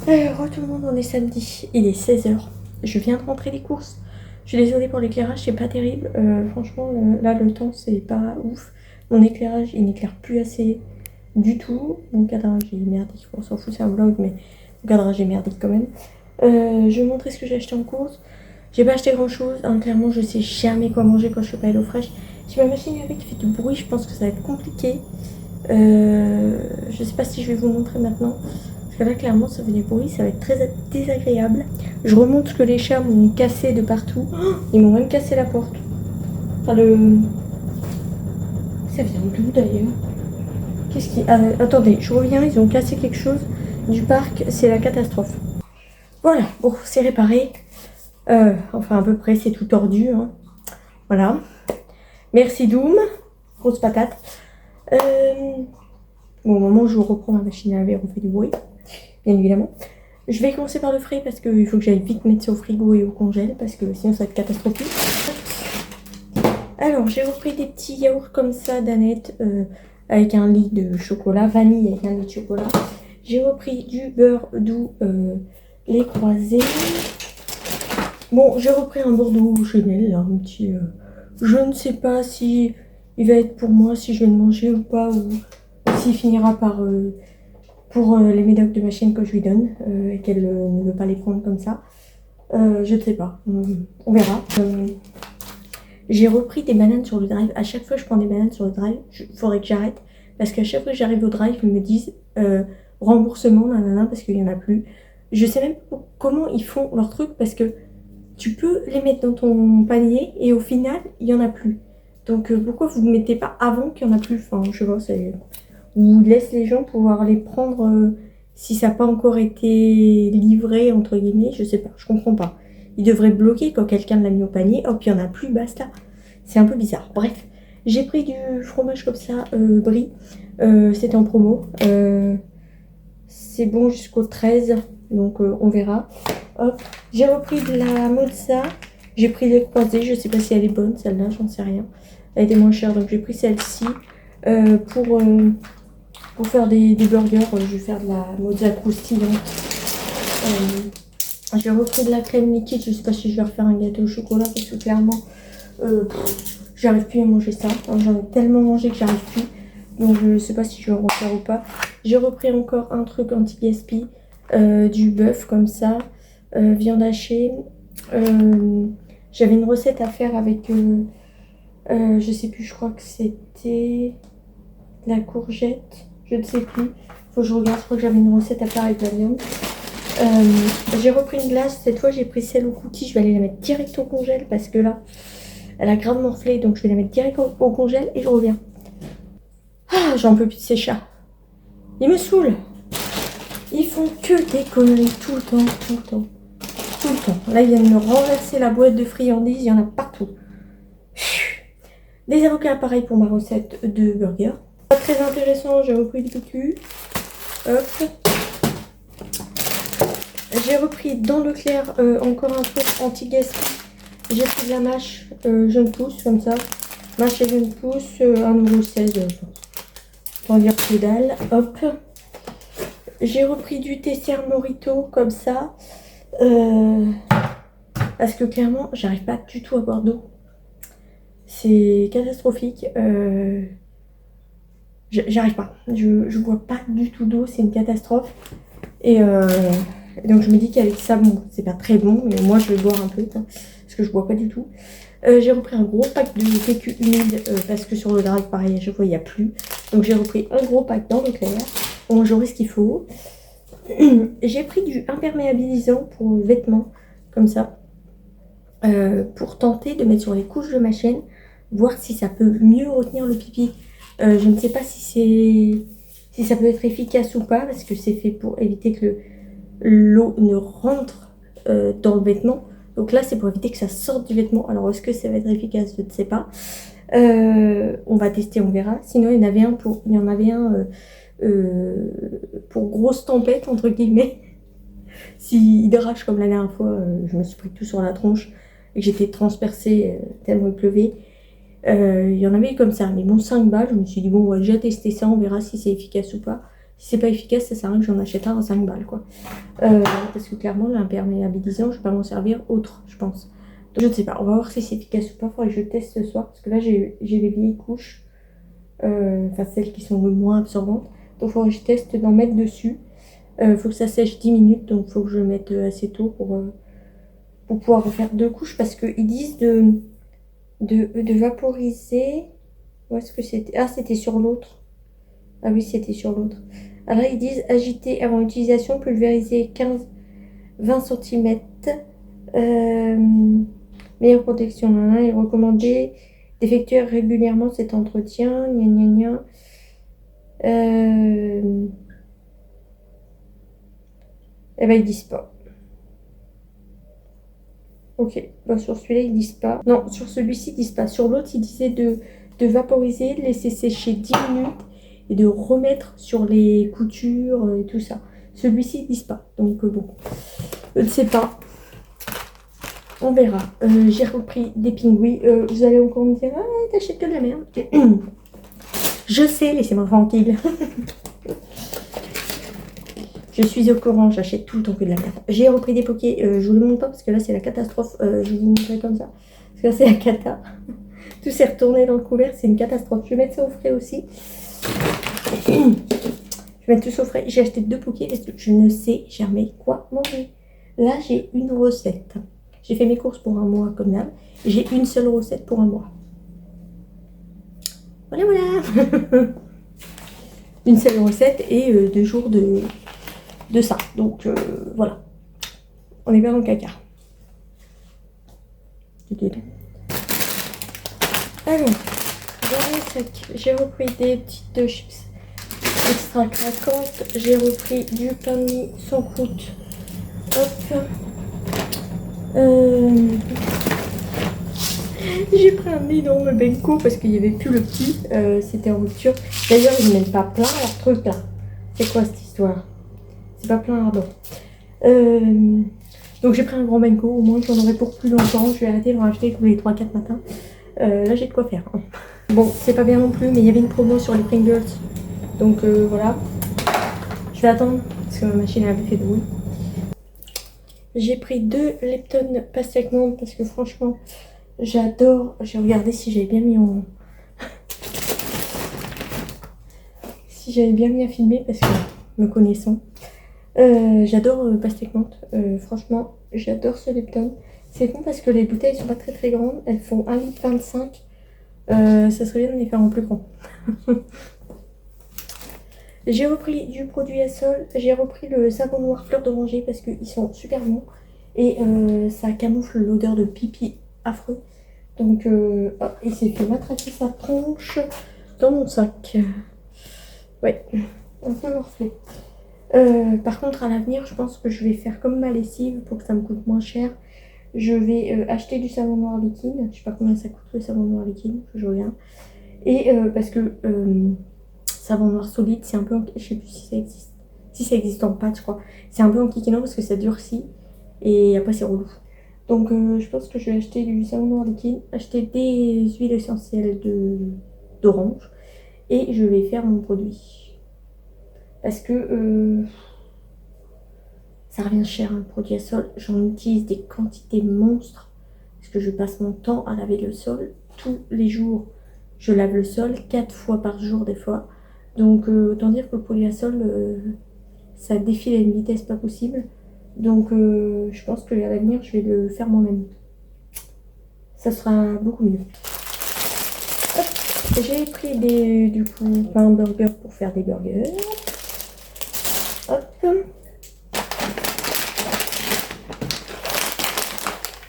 Re tout le monde, on est samedi. Il est 16h. Je viens de rentrer des courses. Je suis désolée pour l'éclairage, c'est pas terrible. Franchement, là, le temps, c'est pas ouf. Mon éclairage, il n'éclaire plus assez du tout. Mon cadrage est merdique. On s'en fout, c'est un vlog, mais mon cadrage est merdique quand même. Je vais vous montrer ce que j'ai acheté en course. J'ai pas acheté grand chose. Hein, clairement, je sais jamais quoi manger quand je fais pas HelloFresh fraîche. J'ai ma machine à laver qui fait du bruit. Je pense que ça va être compliqué. Je sais pas si je vais vous montrer maintenant. Parce que là, clairement, ça fait du bruit, ça va être très désagréable. Je remonte que les chats m'ont cassé de partout. Oh, ils m'ont même cassé la porte. Enfin, ça vient d'où d'ailleurs? Qu'est-ce qui... attendez, je reviens, ils ont cassé quelque chose du parc, c'est la catastrophe. Voilà, bon, c'est réparé. Enfin, à peu près, c'est tout tordu. Hein. Voilà. Merci Doom. Grosse patate. Bon, au moment où je reprends ma machine à laver, on fait du bruit. Bien évidemment. Je vais commencer par le frais parce qu'il faut que j'aille vite mettre ça au frigo et au congèle parce que sinon ça va être catastrophique. Alors, j'ai repris des petits yaourts comme ça, Danette, avec un lit de chocolat, vanille avec un lit de chocolat. J'ai repris du beurre doux, les croisés. Bon, j'ai repris un Bordeaux Chanel, là, un petit... je ne sais pas si il va être pour moi, si je vais le manger ou pas, ou s'il finira par... pour les médocs de ma chaîne que je lui donne et qu'elle ne veut pas les prendre comme ça. Je ne sais pas, on verra. J'ai repris des bananes sur le drive. À chaque fois que je prends des bananes sur le drive, il faudrait que j'arrête. Parce qu'à chaque fois que j'arrive au drive, ils me disent remboursement, nanana, parce qu'il n'y en a plus. Je sais même pas comment ils font leur truc parce que tu peux les mettre dans ton panier et au final, il n'y en a plus. Donc pourquoi vous ne mettez pas avant qu'il n'y en a plus? Enfin, je sais pas, c'est... Ou laisse les gens pouvoir les prendre si ça n'a pas encore été livré, entre guillemets, je sais pas, je comprends pas. Ils devraient bloquer quand quelqu'un l'a mis au panier, hop, il n'y en a plus, basta. C'est un peu bizarre. Bref, j'ai pris du fromage comme ça, brie, c'était en promo. C'est bon jusqu'au 13, donc on verra. Hop, j'ai repris de la mozza, j'ai pris les croisés, je sais pas si elle est bonne, celle-là, j'en sais rien. Elle était moins chère, donc j'ai pris celle-ci pour... pour faire des burgers, je vais faire de la mozza croustillante. J'ai repris de la crème liquide, je sais pas si je vais refaire un gâteau au chocolat parce que clairement, j'arrive plus à manger ça. J'en ai tellement mangé que j'arrive plus. Donc je sais pas si je vais en refaire ou pas. J'ai repris encore un truc anti-gaspi, du bœuf comme ça, viande hachée. J'avais une recette à faire avec, je sais plus, je crois que c'était la courgette, je ne sais plus. Faut que je regarde, je crois que j'avais une recette à faire avec la viande. J'ai repris une glace, cette fois j'ai pris celle au cookie, je vais aller la mettre direct au congèle parce que là, elle a grave morflé, donc je vais la mettre direct au congèle et je reviens. Ah, j'en peux plus de ces chats. Ils me saoulent. Ils font que des conneries tout le temps, tout le temps. Tout le temps. Là, ils viennent me renverser la boîte de friandises, il y en a partout. Des avocats, pareil pour ma recette de burger. Pas très intéressant, j'ai repris du PQ. Hop. J'ai repris dans Leclerc encore un truc anti-gaspi. J'ai pris de la mâche jeune pousse, comme ça. Mâche et jeune pousse, 1,16 €. Pour dire que dalle. Hop. J'ai repris du Tesser Morito, comme ça. Parce que clairement, j'arrive pas du tout à boire d'eau. C'est catastrophique. J'arrive pas. Je bois pas du tout d'eau, c'est une catastrophe. Et donc je me dis qu'avec ça, bon, c'est pas très bon, mais moi je vais boire un peu, hein, parce que je bois pas du tout. J'ai repris un gros pack de PQ humide, parce que sur le drive, pareil, à chaque fois il n'y a plus. Donc j'ai repris un gros pack dans Leclerc. Bon, j'aurai ce qu'il faut. J'ai pris du imperméabilisant pour vêtements, comme ça, pour tenter de mettre sur les couches de ma chaîne, voir si ça peut mieux retenir le pipi. Je ne sais pas si ça peut être efficace ou pas, parce que c'est fait pour éviter que l'eau ne rentre dans le vêtement. Donc là, c'est pour éviter que ça sorte du vêtement. Alors, est-ce que ça va être efficace? Je ne sais pas. On va tester, on verra. Sinon, il y en avait un pour grosse tempête, entre guillemets. S'il drache comme la dernière fois, je me suis pris tout sur la tronche et que j'étais transpercée tellement il pleuvait. Il y en avait comme ça, mais bon, 5 balles. Je me suis dit, bon, on va déjà tester ça, on verra si c'est efficace ou pas. Si c'est pas efficace, ça sert à rien que j'en achète un à 5 balles, quoi. Parce que clairement, l'imperméabilisant, je vais pas m'en servir autre, je pense. Donc, je ne sais pas, on va voir si c'est efficace ou pas. Il faudrait que je teste ce soir, parce que là, j'ai les vieilles couches, enfin celles qui sont le moins absorbantes. Donc, il faudrait que je teste d'en mettre dessus. Faut que ça sèche 10 minutes, donc il faut que je le mette assez tôt pour pouvoir refaire 2 couches, parce qu'ils disent de vaporiser. Où est-ce que c'était? Ah, c'était sur l'autre. Ah oui, c'était sur l'autre. Alors, ils disent agiter avant utilisation, pulvériser 15-20 cm. Meilleure protection. Il est recommandé d'effectuer régulièrement cet entretien. Gna gna gna. Eh ben, ils disent pas. Ok, bon, sur celui-là, ils disent pas. Non, sur celui-ci, ils disent pas. Sur l'autre, ils disaient de vaporiser, de laisser sécher 10 minutes et de remettre sur les coutures et tout ça. Celui-ci, ils disent pas. Donc, bon, je ne sais pas. On verra. J'ai repris des pingouins. Vous allez encore me dire, ah, t'achètes que de la merde. Je sais, laissez-moi tranquille. Je suis au courant, j'achète tout le temps que de la merde. J'ai repris des pokés, je vous le montre pas parce que là c'est la catastrophe. Je vais vous montrer comme ça. Parce que là c'est la cata. Tout s'est retourné dans le couvert, c'est une catastrophe. Je vais mettre ça au frais aussi. Je vais mettre tout ça au frais. J'ai acheté 2 pokés parce que je ne sais jamais quoi manger. Là j'ai une recette. J'ai fait mes courses pour un mois comme d'hab. J'ai une seule recette pour un mois. Voilà, voilà. Une seule recette et 2 jours de ça. Donc voilà. On est bien dans le caca. Alors, j'ai repris des petites chips extra craquantes. J'ai repris du pain de mie sans croûte. Hop. J'ai pris un énorme benko parce qu'il n'y avait plus le petit. C'était en rupture. D'ailleurs, ils ne mettent pas plein leur truc là. C'est quoi cette histoire? C'est pas plein ardent. Donc j'ai pris un grand benko, au moins j'en aurai pour plus longtemps. Je vais arrêter de en acheter tous les 3-4 matins. Là j'ai de quoi faire. Bon, c'est pas bien non plus, mais il y avait une promo sur les Pringles. Donc voilà. Je vais attendre parce que ma machine a fait de bruit. J'ai pris 2 Lepton pastèque menthe parce que franchement, j'adore. J'ai regardé si j'avais bien mis en... si j'avais bien mis à filmer parce que, me connaissant, j'adore pastèque menthe. Franchement, j'adore ce Lepton. C'est bon parce que les bouteilles sont pas très très grandes. Elles font 1,25 litre. Ça serait bien de les faire en plus grand. J'ai repris du produit à sol. J'ai repris le savon noir fleur d'oranger parce qu'ils sont super bons. Et ça camoufle l'odeur de pipi affreux. Donc, il s'est fait matraquer sa tronche dans mon sac. Ouais, un peu morflé. Par contre, à l'avenir, je pense que je vais faire comme ma lessive pour que ça me coûte moins cher. Je vais acheter du savon noir liquide. Je sais pas combien ça coûte le savon noir liquide, je regarde. Et parce que savon noir solide, c'est un peu... Je sais plus si ça existe. Si ça existe en pâte, je crois. C'est un peu enquiquinant parce que ça durcit. Et après, c'est relou. Donc, je pense que je vais acheter du savon noir liquide, acheter des huiles essentielles d'orange et je vais faire mon produit. Parce que ça revient cher un produit à sol. J'en utilise des quantités monstres parce que je passe mon temps à laver le sol. Tous les jours, je lave le sol 4 fois par jour des fois. Donc, autant dire que le produit à sol, ça défile à une vitesse pas possible. Donc je pense que à l'avenir je vais le faire moi-même. Ça sera beaucoup mieux. J'ai pris du coup pain burger pour faire des burgers. Hop.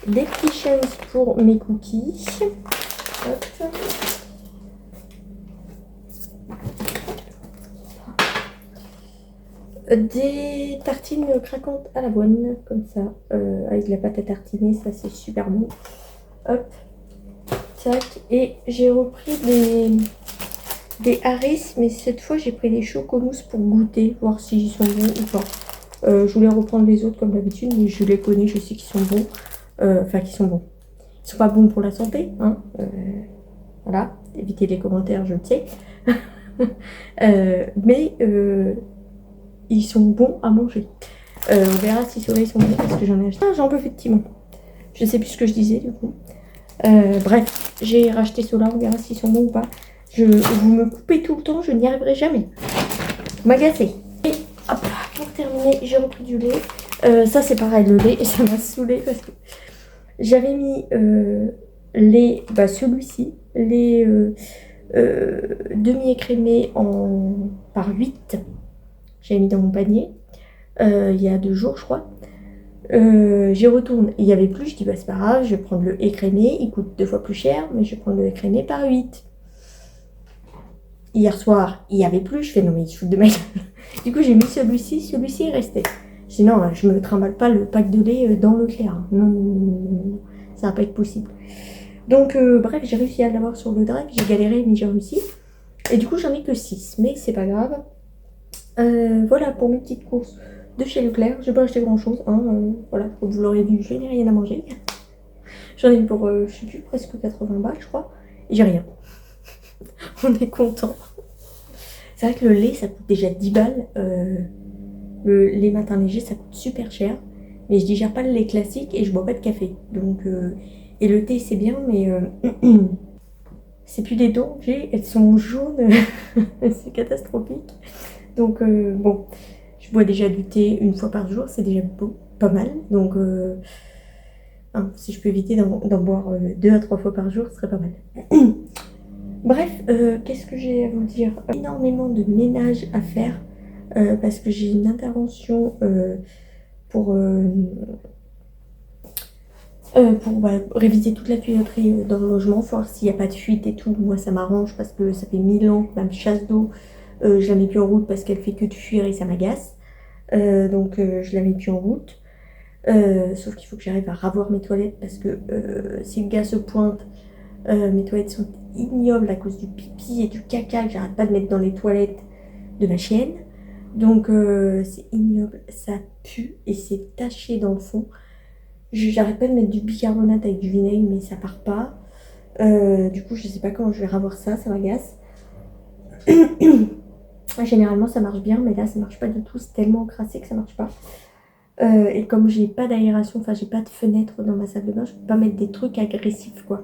Des petits chens pour mes cookies. Hop. Des tartines craquantes à l'avoine, comme ça, avec de la pâte à tartiner, ça c'est super bon. Hop, tac, et j'ai repris des Harris, mais cette fois j'ai pris des chocomousse pour goûter, voir s'ils sont bons ou pas. Je voulais reprendre les autres comme d'habitude, mais je les connais, je sais qu'ils sont bons. Enfin, qu'ils sont bons. Ils sont pas bons pour la santé, hein. Voilà, évitez les commentaires, je le sais. Mais ils sont bons à manger. On verra si ceux-là ils sont bons parce que j'en ai acheté. Ah, j'en peux effectivement. Je sais plus ce que je disais du coup. Bref, j'ai racheté ceux-là, on verra s'ils sont bons ou pas. Vous me coupez tout le temps, je n'y arriverai jamais. Vous m'agacez. Et hop, pour terminer, j'ai repris du lait. Ça c'est pareil, le lait, et ça m'a saoulé parce que j'avais mis celui-ci, les demi-écrémés par 8. J'avais mis dans mon panier il y a 2 jours, je crois. J'y retourne, il n'y avait plus. Je dis, bah c'est pas grave, je vais prendre le écrémé. Il coûte 2 fois plus cher, mais je vais prendre le écrémé par 8. Hier soir, il n'y avait plus. Je fais, non, mais il se fout de ma gueule. Du coup, j'ai mis celui-ci est resté. Je dis, non, je me trimballe pas le pack de lait dans le clair. Non, non, non, non, ça va pas être possible. Donc, bref, j'ai réussi à l'avoir sur le drive. J'ai galéré, mais j'ai réussi. Et du coup, j'en ai que 6, mais c'est pas grave. Voilà pour mes petites courses de chez Leclerc. J'ai pas acheté grand chose, hein, voilà, comme vous l'aurez vu, je n'ai rien à manger. J'en ai pour, je sais plus, presque 80 balles, je crois. Et j'ai rien. On est content. C'est vrai que le lait, ça coûte déjà 10 balles. Le lait matin léger, ça coûte super cher. Mais je digère pas le lait classique et je bois pas de café. Donc, et le thé, c'est bien, mais c'est plus des dents que j'ai. Elles sont jaunes. C'est catastrophique. Donc, bon, je bois déjà du thé 1 fois par jour, c'est déjà pas mal. Donc, si je peux éviter d'en boire 2 à 3 fois par jour, ce serait pas mal. Bref, qu'est-ce que j'ai à vous dire? Énormément de ménage à faire parce que j'ai une intervention pour réviser toute la tuyauterie dans le logement, voir s'il n'y a pas de fuite et tout. Moi, ça m'arrange parce que ça fait 1000 ans que ma chasse d'eau, je la mets plus en route parce qu'elle fait que de fuir et ça m'agace. Donc, je la mets plus en route. Sauf qu'il faut que j'arrive à ravoir mes toilettes parce que si le gars se pointe, mes toilettes sont ignobles à cause du pipi et du caca que j'arrête pas de mettre dans les toilettes de ma chienne. Donc, c'est ignoble, ça pue et c'est taché dans le fond. J'arrête pas de mettre du bicarbonate avec du vinaigre, mais ça part pas. Du coup, je sais pas comment je vais ravoir ça, ça m'agace. Généralement ça marche bien, mais là ça marche pas du tout, c'est tellement crassé que ça marche pas. Et comme j'ai pas d'aération, enfin j'ai pas de fenêtre dans ma salle de bain, je peux pas mettre des trucs agressifs quoi.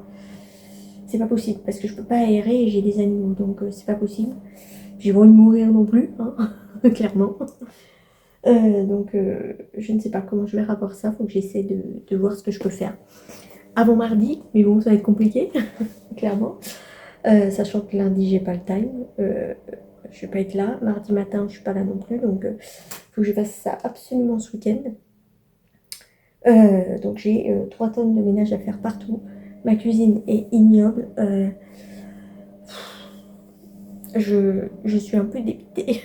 C'est pas possible parce que je peux pas aérer et j'ai des animaux, donc c'est pas possible. J'ai pas envie de mourir non plus, hein, clairement. Donc je ne sais pas comment je vais rapport ça, faut que j'essaie de voir ce que je peux faire avant mardi, mais bon ça va être compliqué, clairement. Sachant que lundi j'ai pas le time, je vais pas être là, mardi matin je suis pas là non plus, donc faut que je fasse ça absolument ce week-end. Donc j'ai 3 tonnes de ménage à faire partout, ma cuisine est ignoble, je suis un peu dépitée.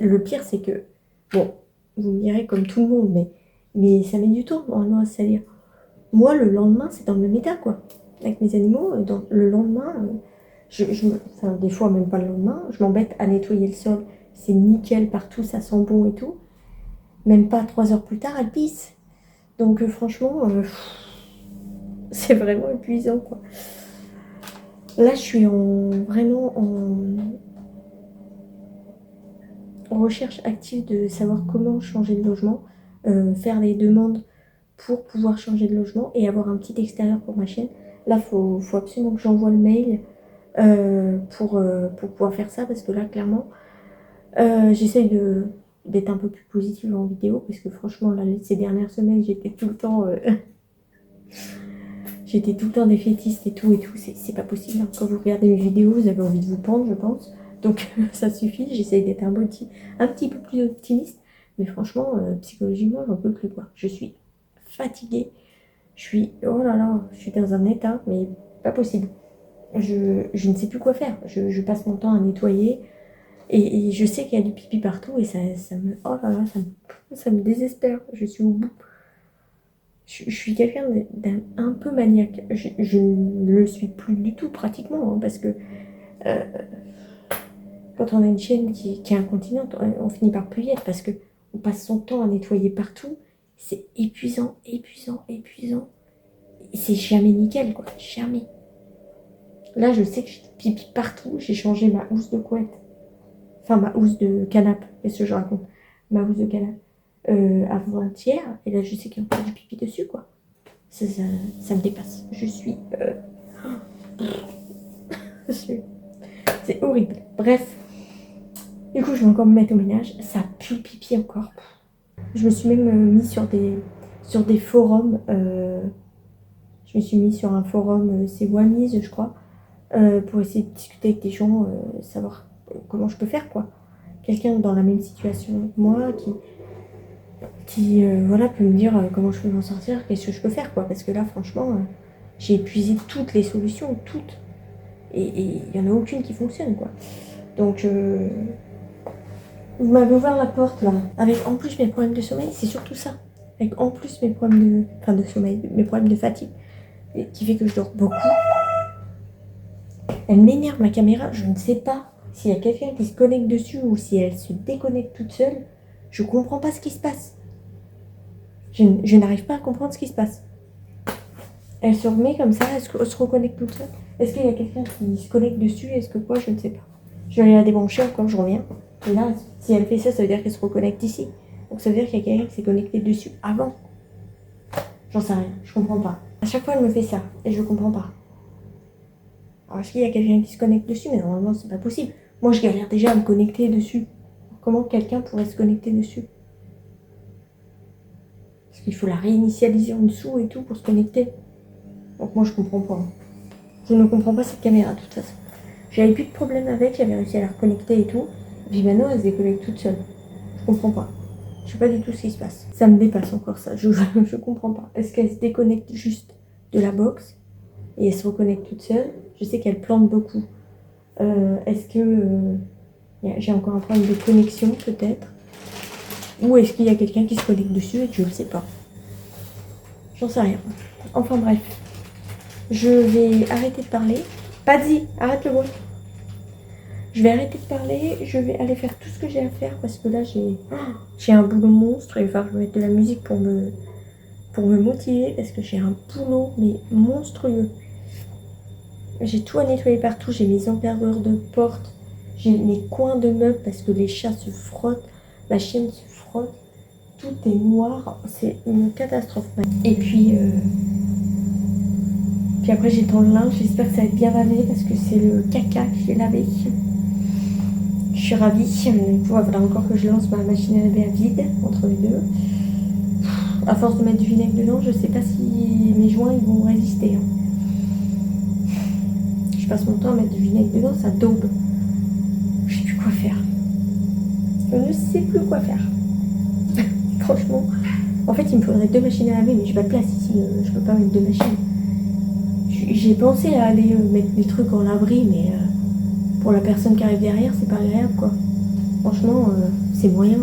Le pire c'est que, bon, vous me direz comme tout le monde, mais ça met du temps normalement à se salir. Moi le lendemain c'est dans le même état quoi, avec mes animaux, le lendemain... enfin, des fois même pas le lendemain, je m'embête à nettoyer le sol, c'est nickel partout, ça sent bon et tout. Même pas 3 heures plus tard, elle pisse. Donc franchement, c'est vraiment épuisant quoi. Là, je suis vraiment en recherche active de savoir comment changer de logement, faire les demandes pour pouvoir changer de logement et avoir un petit extérieur pour ma chienne. Là, faut absolument que j'envoie le mail pour pouvoir faire ça parce que là, clairement, j'essaye d'être un peu plus positive en vidéo parce que franchement, là, ces dernières semaines, j'étais tout le temps défaitiste et tout, c'est pas possible, hein. Quand vous regardez mes vidéos, vous avez envie de vous pendre, je pense. Donc ça suffit, j'essaye d'être un petit peu plus optimiste. Mais franchement, psychologiquement, j'en peux plus, quoi. Je suis fatiguée. Oh là là, je suis dans un état, mais pas possible. Je ne sais plus quoi faire. Je passe mon temps à nettoyer. Et je sais qu'il y a du pipi partout et ça me... Oh là là, ça me désespère. Je suis au bout. Je suis quelqu'un d'un peu maniaque. Je ne le suis plus du tout pratiquement, hein, parce que euh, quand on a une chienne qui est incontinente, on finit par plus y être parce qu'on passe son temps à nettoyer partout. C'est épuisant, épuisant, épuisant. Et c'est jamais nickel, quoi. Jamais. Là, je sais que j'ai pipi partout. J'ai changé ma housse de couette. Enfin, ma housse de canapé. Qu'est-ce que je raconte? Ma housse de canapé. Avant-hier. Et là, je sais qu'il y a encore du pipi dessus, quoi. Ça me dépasse. C'est horrible. Bref. Du coup, je vais encore me mettre au ménage. Ça pue le pipi encore. Je me suis même mis sur des forums. Je me suis mis sur un forum, c'est Wamiz, je crois, pour essayer de discuter avec des gens, savoir comment je peux faire, quoi. Quelqu'un dans la même situation que moi qui voilà, peut me dire comment je peux m'en sortir, qu'est-ce que je peux faire, quoi. Parce que là, franchement, j'ai épuisé toutes les solutions, toutes. Et il n'y en a aucune qui fonctionne, quoi. Donc, vous m'avez ouvert la porte, là. Avec en plus mes problèmes de sommeil, c'est surtout ça. Avec en plus mes problèmes de sommeil, mes problèmes de fatigue, qui fait que je dors beaucoup. Elle m'énerve, ma caméra. Je ne sais pas s'il y a quelqu'un qui se connecte dessus ou si elle se déconnecte toute seule. Je comprends pas ce qui se passe. Je n'arrive pas à comprendre ce qui se passe. Elle se remet comme ça, elle se reconnecte toute seule. Est-ce qu'il y a quelqu'un qui se connecte dessus? Est-ce que quoi? Je ne sais pas. Je vais aller la débrancher encore, je reviens. Et là, si elle fait ça, ça veut dire qu'elle se reconnecte ici. Donc ça veut dire qu'il y a quelqu'un qui s'est connecté dessus avant. J'en sais rien, je comprends pas. À chaque fois, elle me fait ça et je comprends pas. Alors, est-ce qu'il y a quelqu'un qui se connecte dessus? Mais normalement, c'est pas possible. Moi, je galère déjà à me connecter dessus. Comment quelqu'un pourrait se connecter dessus? Parce qu'il faut la réinitialiser en dessous et tout pour se connecter. Donc moi, je comprends pas. Je ne comprends pas cette caméra, de toute façon. J'avais plus de problème avec, j'avais réussi à la reconnecter et tout. Et puis maintenant, elle se déconnecte toute seule. Je comprends pas. Je sais pas du tout ce qui se passe. Ça me dépasse encore ça. Je comprends pas. Est-ce qu'elle se déconnecte juste de la box et elle se reconnecte toute seule? Je sais qu'elle plante beaucoup. Est-ce que j'ai encore un problème de connexion peut-être? Ou est-ce qu'il y a quelqu'un qui se connecte dessus et que je ne sais pas? J'en sais rien. Enfin bref. Je vais arrêter de parler. Paddy, arrête le bruit. Je vais arrêter de parler. Je vais aller faire tout ce que j'ai à faire parce que là j'ai un boulot monstre. Il va falloir que je mette de la musique pour me motiver parce que j'ai un boulot mais monstrueux. J'ai tout à nettoyer partout. J'ai mes encadreurs de porte. J'ai mes coins de meubles parce que les chats se frottent, la chienne se frotte. Tout est noir, c'est une catastrophe. Et puis après j'étends le linge, j'espère que ça va être bien lavé parce que c'est le caca que j'ai lavé. Je suis ravie. Il faudra encore que je lance ma machine à laver à vide entre les deux. À force de mettre du vinaigre dedans, je sais pas si mes joints ils vont résister. Je passe mon temps à mettre du vinaigre dedans, ça daube. Je sais plus quoi faire. Je ne sais plus quoi faire. Franchement. En fait, il me faudrait 2 machines à laver, mais j'ai pas de place ici. Je peux pas mettre 2 machines. J'ai pensé à aller mettre des trucs en laverie, mais pour la personne qui arrive derrière, c'est pas agréable quoi. Franchement, c'est moyen.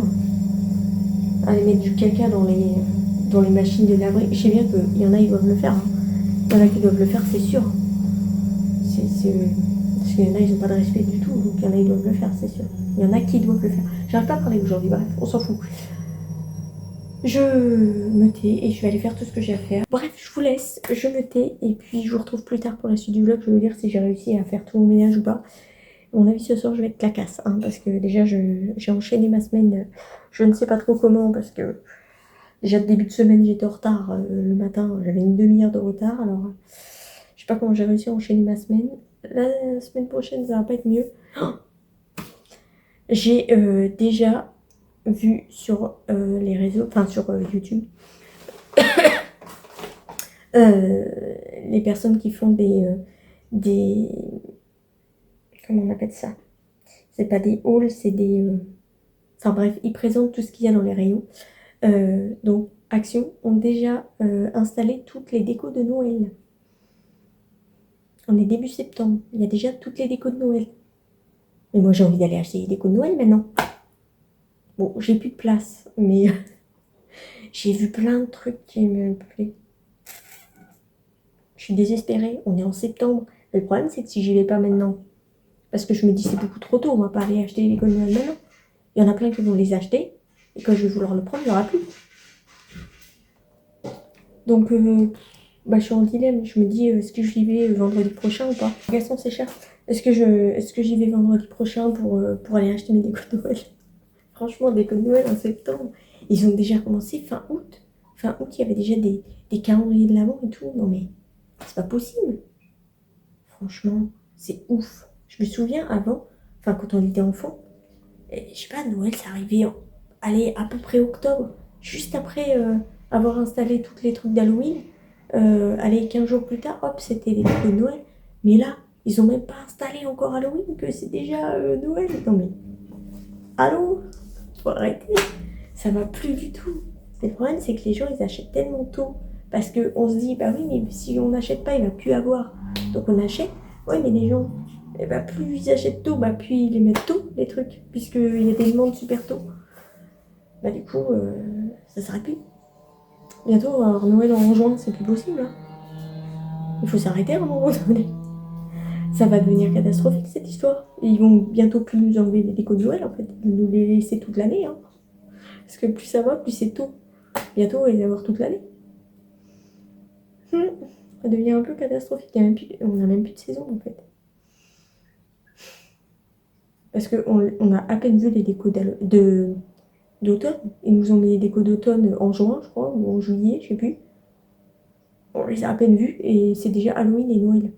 Aller mettre du caca dans les machines de laverie. Je sais bien qu'il y en a, ils doivent le faire. Hein. Il y en a qui doivent le faire, c'est sûr. Parce qu'il y en a, ils n'ont pas de respect du tout. Donc il y en a, ils doivent le faire, c'est sûr. Il y en a qui doivent le faire. J'arrive pas à parler aujourd'hui, bref, on s'en fout. Je me tais et je vais aller faire tout ce que j'ai à faire. Bref, je vous laisse, je me tais et puis je vous retrouve plus tard pour la suite du vlog. Je vais vous dire si j'ai réussi à faire tout mon ménage ou pas. À mon avis, ce soir, je vais être clacasse, hein, parce que déjà, j'ai enchaîné ma semaine. Je ne sais pas trop comment, parce que déjà, le début de semaine, j'étais en retard. Le matin, j'avais une demi-heure de retard. Alors, je sais pas comment j'ai réussi à enchaîner ma semaine. La semaine prochaine, ça va pas être mieux. Oh, j'ai déjà vu sur les réseaux, enfin sur YouTube, les personnes qui font des comment on appelle ça? C'est pas des hauls, c'est des... Enfin bref, ils présentent tout ce qu'il y a dans les rayons. Donc, Action ont déjà installé toutes les décos de Noël. On est début septembre, il y a déjà toutes les décos de Noël. Mais moi j'ai envie d'aller acheter les décos de Noël maintenant. Bon, j'ai plus de place, mais j'ai vu plein de trucs qui me plaisent. Je suis désespérée, on est en septembre. Mais le problème, c'est que si j'y vais pas maintenant, parce que je me dis c'est beaucoup trop tôt, on va pas aller acheter les décos de Noël maintenant. Il y en a plein qui vont les acheter, et quand je vais vouloir le prendre, il n'y aura plus. Donc, je suis en dilemme. Je me dis, est-ce que j'y vais vendredi prochain ou pas? Gaston, c'est cher. Est-ce que j'y vais vendredi prochain pour aller acheter mes décos de Noël? Franchement, décos de Noël en septembre, ils ont déjà commencé fin août. Fin août, il y avait déjà des calendriers de l'avant et tout. Non mais, c'est pas possible. Franchement, c'est ouf. Je me souviens avant, enfin quand on était enfant, je sais pas, Noël, ça arrivait à peu près octobre, juste après avoir installé tous les trucs d'Halloween. Allez, 15 jours plus tard, hop, c'était les décos de Noël. Mais là, ils ont même pas installé encore Halloween, que c'est déjà Noël. Non mais, allô? Faut arrêter. Ça va plus du tout. Et le problème, c'est que les gens, ils achètent tellement tôt. Parce qu'on se dit, bah oui, mais si on n'achète pas, il va plus avoir. Donc on achète. Oui, mais les gens, eh bah, plus ils achètent tôt, bah, plus ils les mettent tôt, les trucs. Puisqu'il y a des demandes super tôt. Bah du coup, ça s'arrête plus. Bientôt, alors, Noël en juin, c'est plus possible. Hein. Il faut s'arrêter à un moment donné. Ça va devenir catastrophique, cette histoire. Et ils vont bientôt plus nous enlever les décos de Noël, en fait. Nous les laisser toute l'année. Hein. Parce que plus ça va, plus c'est tôt. Bientôt, on va les avoir toute l'année. Ça devient un peu catastrophique. On n'a même plus de saison, en fait. Parce qu'on a à peine vu les décos d'automne. Ils nous ont mis les décos d'automne en juin, je crois, ou en juillet, je sais plus. On les a à peine vus et c'est déjà Halloween et Noël.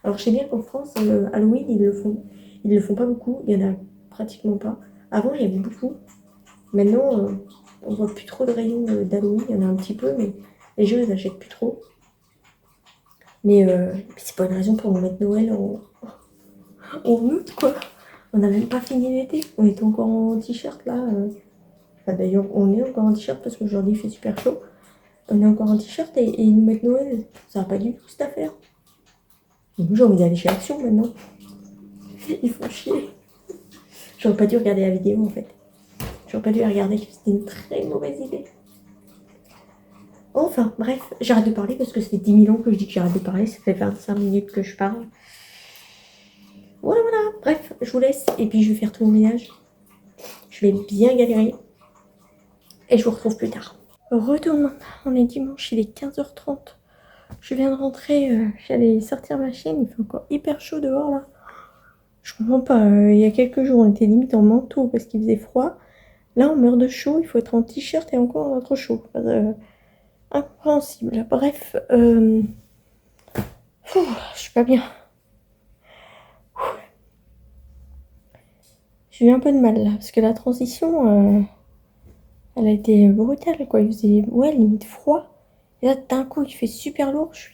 Alors je sais bien qu'en France, Halloween, ils le font pas beaucoup, il y en a pratiquement pas. Avant, il y avait beaucoup. Maintenant, on voit plus trop de rayons d'Halloween, il y en a un petit peu, mais les gens, ils achètent plus trop. Mais c'est pas une raison pour nous mettre Noël en août, quoi. On n'a même pas fini l'été, on est encore en t-shirt, là. Enfin, d'ailleurs, on est encore en t-shirt parce qu'aujourd'hui, il fait super chaud. On est encore en t-shirt et ils nous mettent Noël. Ça va pas du tout, cette affaire. Moi, j'ai envie d'aller chez Action, maintenant. Ils font chier. J'aurais pas dû regarder la vidéo, en fait. J'aurais pas dû la regarder, c'était une très mauvaise idée. Enfin, bref, j'arrête de parler parce que ça fait 10 000 ans que je dis que j'arrête de parler. Ça fait 25 minutes que je parle. Voilà. Bref, je vous laisse et puis je vais faire tout mon ménage. Je vais bien galérer. Et je vous retrouve plus tard. Retourne, on est dimanche, il est 15h30. Je viens de rentrer, j'allais sortir ma chienne, il fait encore hyper chaud dehors là. Je comprends pas, il y a quelques jours on était limite en manteau parce qu'il faisait froid. Là on meurt de chaud, il faut être en t-shirt et encore on a trop chaud. Incompréhensible. Bref, je suis pas bien. J'ai eu un peu de mal là, parce que la transition, elle a été brutale quoi. Il faisait limite froid. Et là d'un coup il fait super lourd, je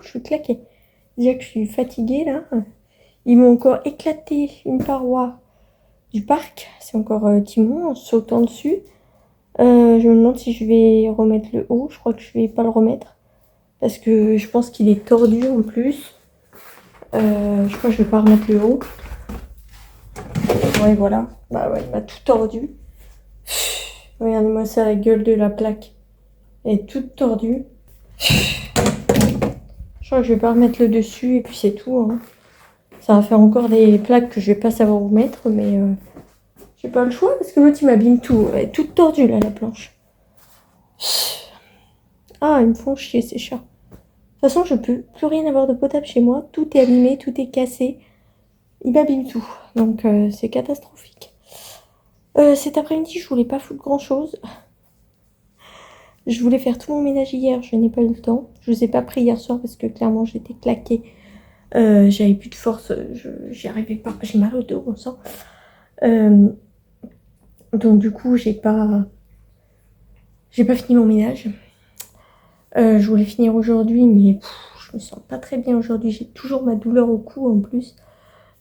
suis claquée. Déjà que je suis fatiguée là. Ils m'ont encore éclaté une paroi du parc. C'est encore Timon en sautant dessus. Je me demande si je vais remettre le haut. Je crois que je vais pas le remettre. Parce que je pense qu'il est tordu en plus. Je crois que je vais pas remettre le haut. Ouais, voilà. Bah ouais, il m'a tout tordu. Regardez-moi ça, la gueule de la plaque. Elle est toute tordue. Je crois que je vais pas remettre le dessus et puis c'est tout. Hein. Ça va faire encore des plaques que je vais pas savoir où mettre, mais j'ai pas le choix parce que l'autre il m'abîme tout. Elle est toute tordue là, la planche. Ah, ils me font chier ces chats. De toute façon, je peux plus rien avoir de potable chez moi. Tout est abîmé, tout est cassé. Ils m'abîment tout. Donc c'est catastrophique. Cet après-midi, je voulais pas foutre grand chose. Je voulais faire tout mon ménage hier, je n'ai pas eu le temps. Je vous ai pas pris hier soir parce que clairement j'étais claquée. J'avais plus de force, j'y arrivais pas. J'ai mal au dos, on sent. Donc du coup, j'ai pas fini mon ménage. Je voulais finir aujourd'hui, mais je me sens pas très bien aujourd'hui. J'ai toujours ma douleur au cou en plus.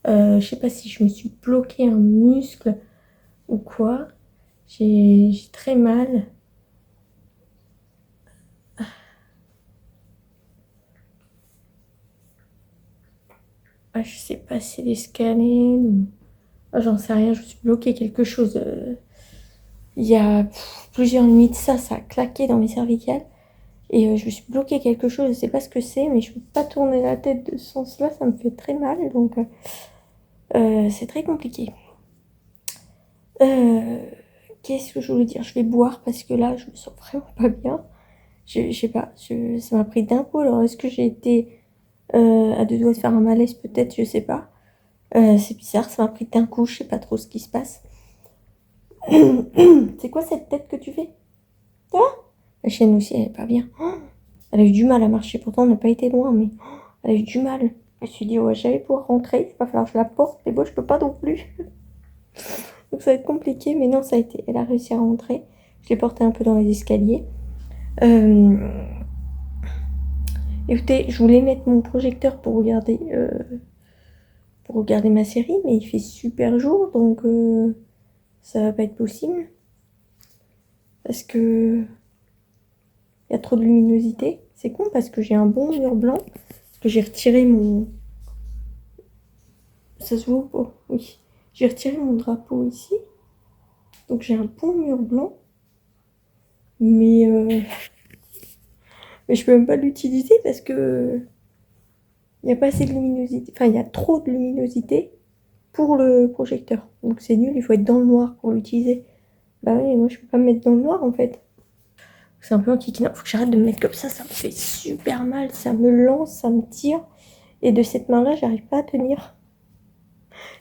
Je sais pas si je me suis bloqué un muscle ou quoi. J'ai très mal. Ah, je sais pas si c'est des scanners ou... Ah, j'en sais rien, je me suis bloqué quelque chose. Il y a plusieurs nuits de ça, ça a claqué dans mes cervicales. Et je me suis bloqué quelque chose, je sais pas ce que c'est, mais je peux pas tourner la tête de ce sens-là, ça me fait très mal. Donc c'est très compliqué. Qu'est-ce que je voulais dire? Je vais boire parce que là, je me sens vraiment pas bien. Je sais pas, ça m'a pris d'un coup. Alors, est-ce que j'ai été à deux doigts de faire un malaise? Peut-être, je sais pas. C'est bizarre, ça m'a pris d'un coup, je sais pas trop ce qui se passe. C'est quoi cette tête que tu fais? Ah, la chienne aussi, elle est pas bien. Elle a eu du mal à marcher, pourtant on n'a pas été loin, mais elle a eu du mal. Je me suis dit, ouais, j'allais pouvoir rentrer, il va falloir que je la porte, mais bon, je peux pas non plus. Donc ça va être compliqué, mais non, ça a été. Elle a réussi à rentrer. Je l'ai portée un peu dans les escaliers. Écoutez, je voulais mettre mon projecteur pour regarder ma série, mais il fait super jour, donc ça va pas être possible. Parce que il y a trop de luminosité. C'est con parce que j'ai un bon mur blanc. Parce que j'ai retiré mon... Ça se voit pas? Oui. J'ai retiré mon drapeau ici. Donc j'ai un bon mur blanc. Mais je peux même pas l'utiliser parce que il n'y a pas assez de luminosité. Enfin, il y a trop de luminosité pour le projecteur. Donc c'est nul, il faut être dans le noir pour l'utiliser. Bah oui, moi je peux pas me mettre dans le noir en fait. C'est un peu un kikinant. Faut que j'arrête de me mettre comme ça me fait super mal. Ça me lance, ça me tire. Et de cette main-là, j'arrive pas à tenir.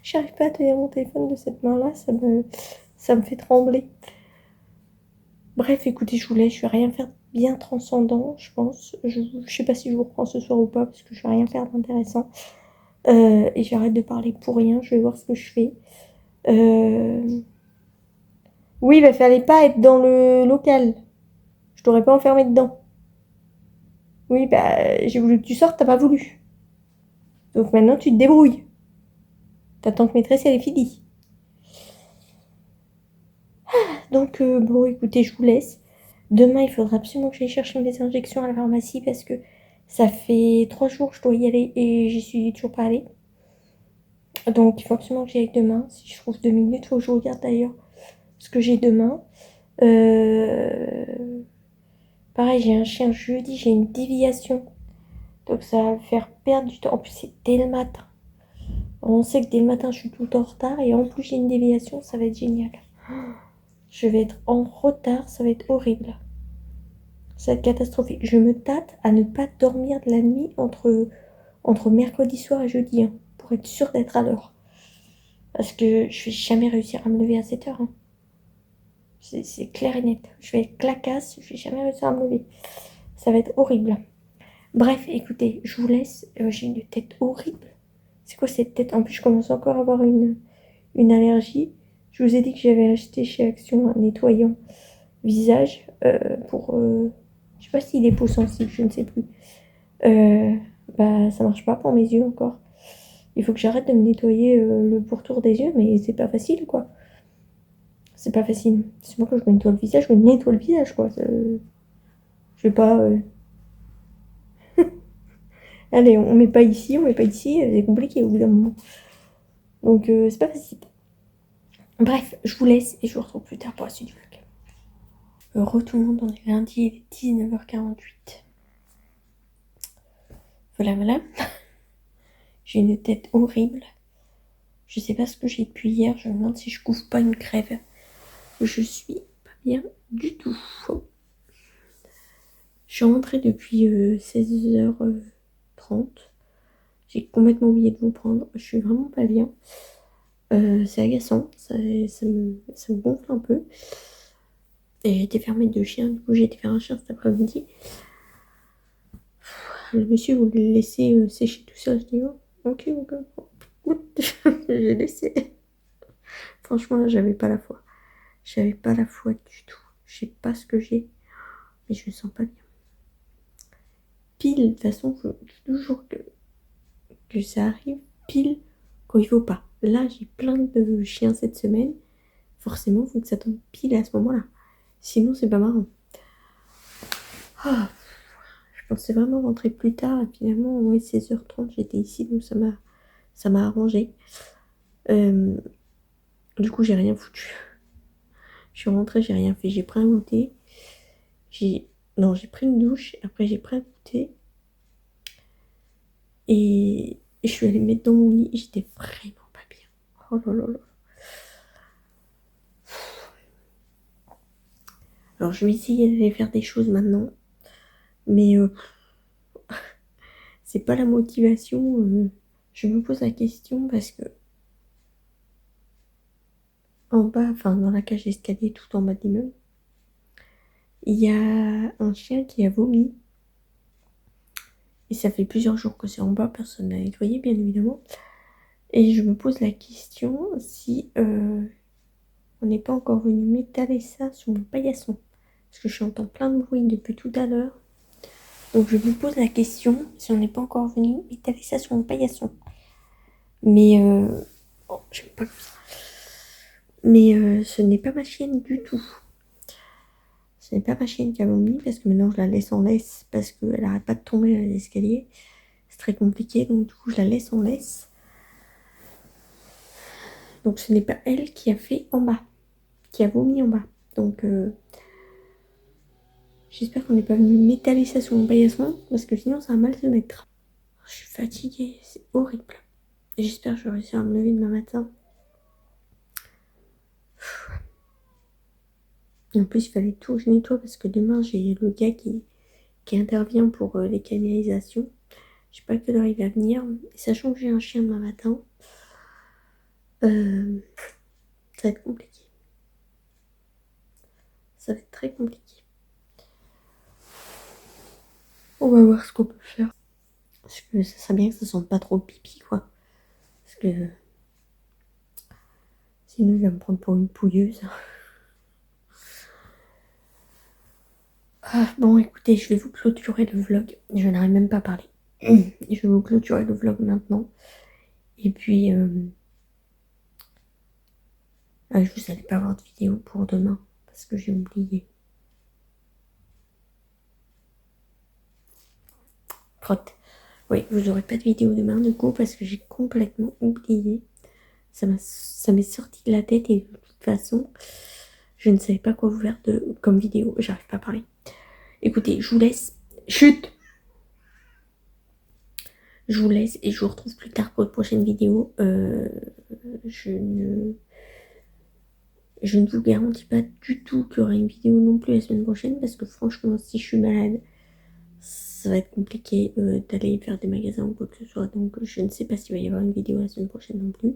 J'arrive pas à tenir mon téléphone de cette main-là, ça me fait trembler. Bref, écoutez, je vous laisse, je vais rien faire de bien transcendant, je pense. Je sais pas si je vous reprends ce soir ou pas, parce que je vais rien faire d'intéressant. Et j'arrête de parler pour rien, je vais voir ce que je fais. Oui, il fallait pas être dans le local. Je t'aurais pas enfermé dedans. Oui, bah, j'ai voulu que tu sortes, t'as pas voulu. Donc maintenant, tu te débrouilles. T'attends que maîtresse, elle est finie. Donc, bon, écoutez, je vous laisse. Demain, il faudra absolument que j'aille chercher mes injections à la pharmacie parce que ça fait 3 jours que je dois y aller et j'y suis toujours pas allée. Donc, il faut absolument que j'y aille demain. Si je trouve 2 minutes, il faut que je regarde d'ailleurs ce que j'ai demain. Pareil, j'ai un chien jeudi, j'ai une déviation. Donc, ça va me faire perdre du temps. En plus, c'est dès le matin. On sait que dès le matin, je suis tout le temps en retard et en plus, j'ai une déviation, ça va être génial. Je vais être en retard, ça va être horrible. Ça va être catastrophique. Je me tâte à ne pas dormir de la nuit entre mercredi soir et jeudi, hein, pour être sûre d'être à l'heure. Parce que je vais jamais réussir à me lever à 7 heures. Hein. C'est clair et net. Je vais être clacasse, je vais jamais réussir à me lever. Ça va être horrible. Bref, écoutez, je vous laisse. J'ai une tête horrible. C'est quoi cette tête? En plus, je commence encore à avoir une allergie. Je vous ai dit que j'avais acheté chez Action un nettoyant visage pour... je sais pas s'il est peau sensible, je ne sais plus. Bah, ça marche pas pour mes yeux encore. Il faut que j'arrête de me nettoyer le pourtour des yeux, mais c'est pas facile, quoi. C'est pas facile. C'est moi quand je me nettoie le visage, je me nettoie le visage, quoi. Je vais pas... Allez, on met pas ici, on met pas ici, c'est compliqué au bout d'un moment. Donc, c'est pas facile. Bref, je vous laisse et je vous retrouve plus tard pour la suite du vlog. Heureux tout le monde, on est lundi, il est 19h48. Voilà. J'ai une tête horrible. Je sais pas ce que j'ai depuis hier, je me demande si je couvre pas une crève. Je suis pas bien du tout. Je suis rentrée depuis 16h30. J'ai complètement oublié de vous prendre. Je suis vraiment pas bien. C'est agaçant, ça me gonfle un peu. Et j'ai été faire mes 2 chiens, du coup j'ai été faire un chien cet après-midi. Le monsieur voulait le laisser sécher tout seul. Je dis oh, ok. J'ai laissé. Franchement là j'avais pas la foi. J'avais pas la foi du tout. Je sais pas ce que j'ai, mais je me sens pas bien. Pile, de toute façon, toujours que ça arrive, pile quand il faut pas. Là j'ai plein de chiens cette semaine. Forcément, il faut que ça tombe pile à ce moment-là. Sinon, c'est pas marrant. Ah, je pensais vraiment rentrer plus tard. Et finalement, ouais, 16h30, j'étais ici, donc ça m'a arrangé. Du coup, j'ai rien foutu. Je suis rentrée, j'ai rien fait. J'ai pris un goûter. Non, j'ai pris une douche. Après, j'ai pris un goûter. Et je suis allée me mettre dans mon lit. J'étais vraiment pas bien. Oh là là là. Alors, je vais essayer d'aller faire des choses maintenant. Mais c'est pas la motivation. Je me pose la question parce que en bas, enfin dans la cage d'escalier tout en bas de l'immeuble, il y a un chien qui a vomi. Et ça fait plusieurs jours que c'est en bas, personne n'a nettoyé bien évidemment. Et je me pose la question si on n'est pas encore venu m'étaler ça sur mon paillasson. Parce que j'entends plein de bruit depuis tout à l'heure. Donc je me pose la question si on n'est pas encore venu m'étaler ça sur mon paillasson. Mais oh, j'aime pas comme ça. Mais ce n'est pas ma chienne du tout. Ce n'est pas ma chienne qui a vomi parce que maintenant je la laisse en laisse parce qu'elle n'arrête pas de tomber dans les escaliers. C'est très compliqué, donc du coup je la laisse en laisse. Donc ce n'est pas elle qui a fait en bas, qui a vomi en bas. Donc j'espère qu'on n'est pas venu m'étaler ça sur mon paillasson parce que sinon ça va mal se mettre. Je suis fatiguée, c'est horrible. J'espère que je vais réussir à me lever demain matin. Et en plus il fallait tout que je nettoie parce que demain j'ai le gars qui intervient pour les canalisations. Je sais pas à quelle heure il va venir. Sachant que j'ai un chien demain matin, ça va être compliqué. Ça va être très compliqué. On va voir ce qu'on peut faire. Parce que ça serait bien que ça sente pas trop le pipi, quoi. Parce que sinon, il va me prendre pour une pouilleuse. Ah, bon, écoutez, je vais vous clôturer le vlog. Je n'arrive même pas à parler. Je vais vous clôturer le vlog maintenant. Et puis, je vous allez pas avoir de vidéo pour demain. Parce que j'ai oublié. Frotte. Oui, vous n'aurez pas de vidéo demain du coup parce que j'ai complètement oublié. Ça m'est sorti de la tête et de toute façon, je ne savais pas quoi vous faire comme vidéo. J'arrive pas à parler. Écoutez, je vous laisse. Chut! Je vous laisse et je vous retrouve plus tard pour une prochaine vidéo. Je Je ne vous garantis pas du tout qu'il y aura une vidéo non plus la semaine prochaine parce que franchement, si je suis malade, ça va être compliqué d'aller faire des magasins ou quoi que ce soit. Donc, je ne sais pas s'il va y avoir une vidéo la semaine prochaine non plus.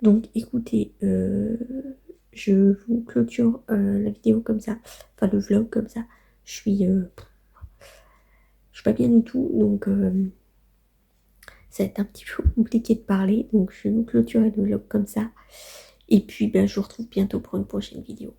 Donc, écoutez, je vous clôture la vidéo comme ça, enfin le vlog comme ça. Je suis pas bien du tout, donc ça va être un petit peu compliqué de parler. Donc, je vais vous clôturer le vlog comme ça. Et puis, ben, je vous retrouve bientôt pour une prochaine vidéo.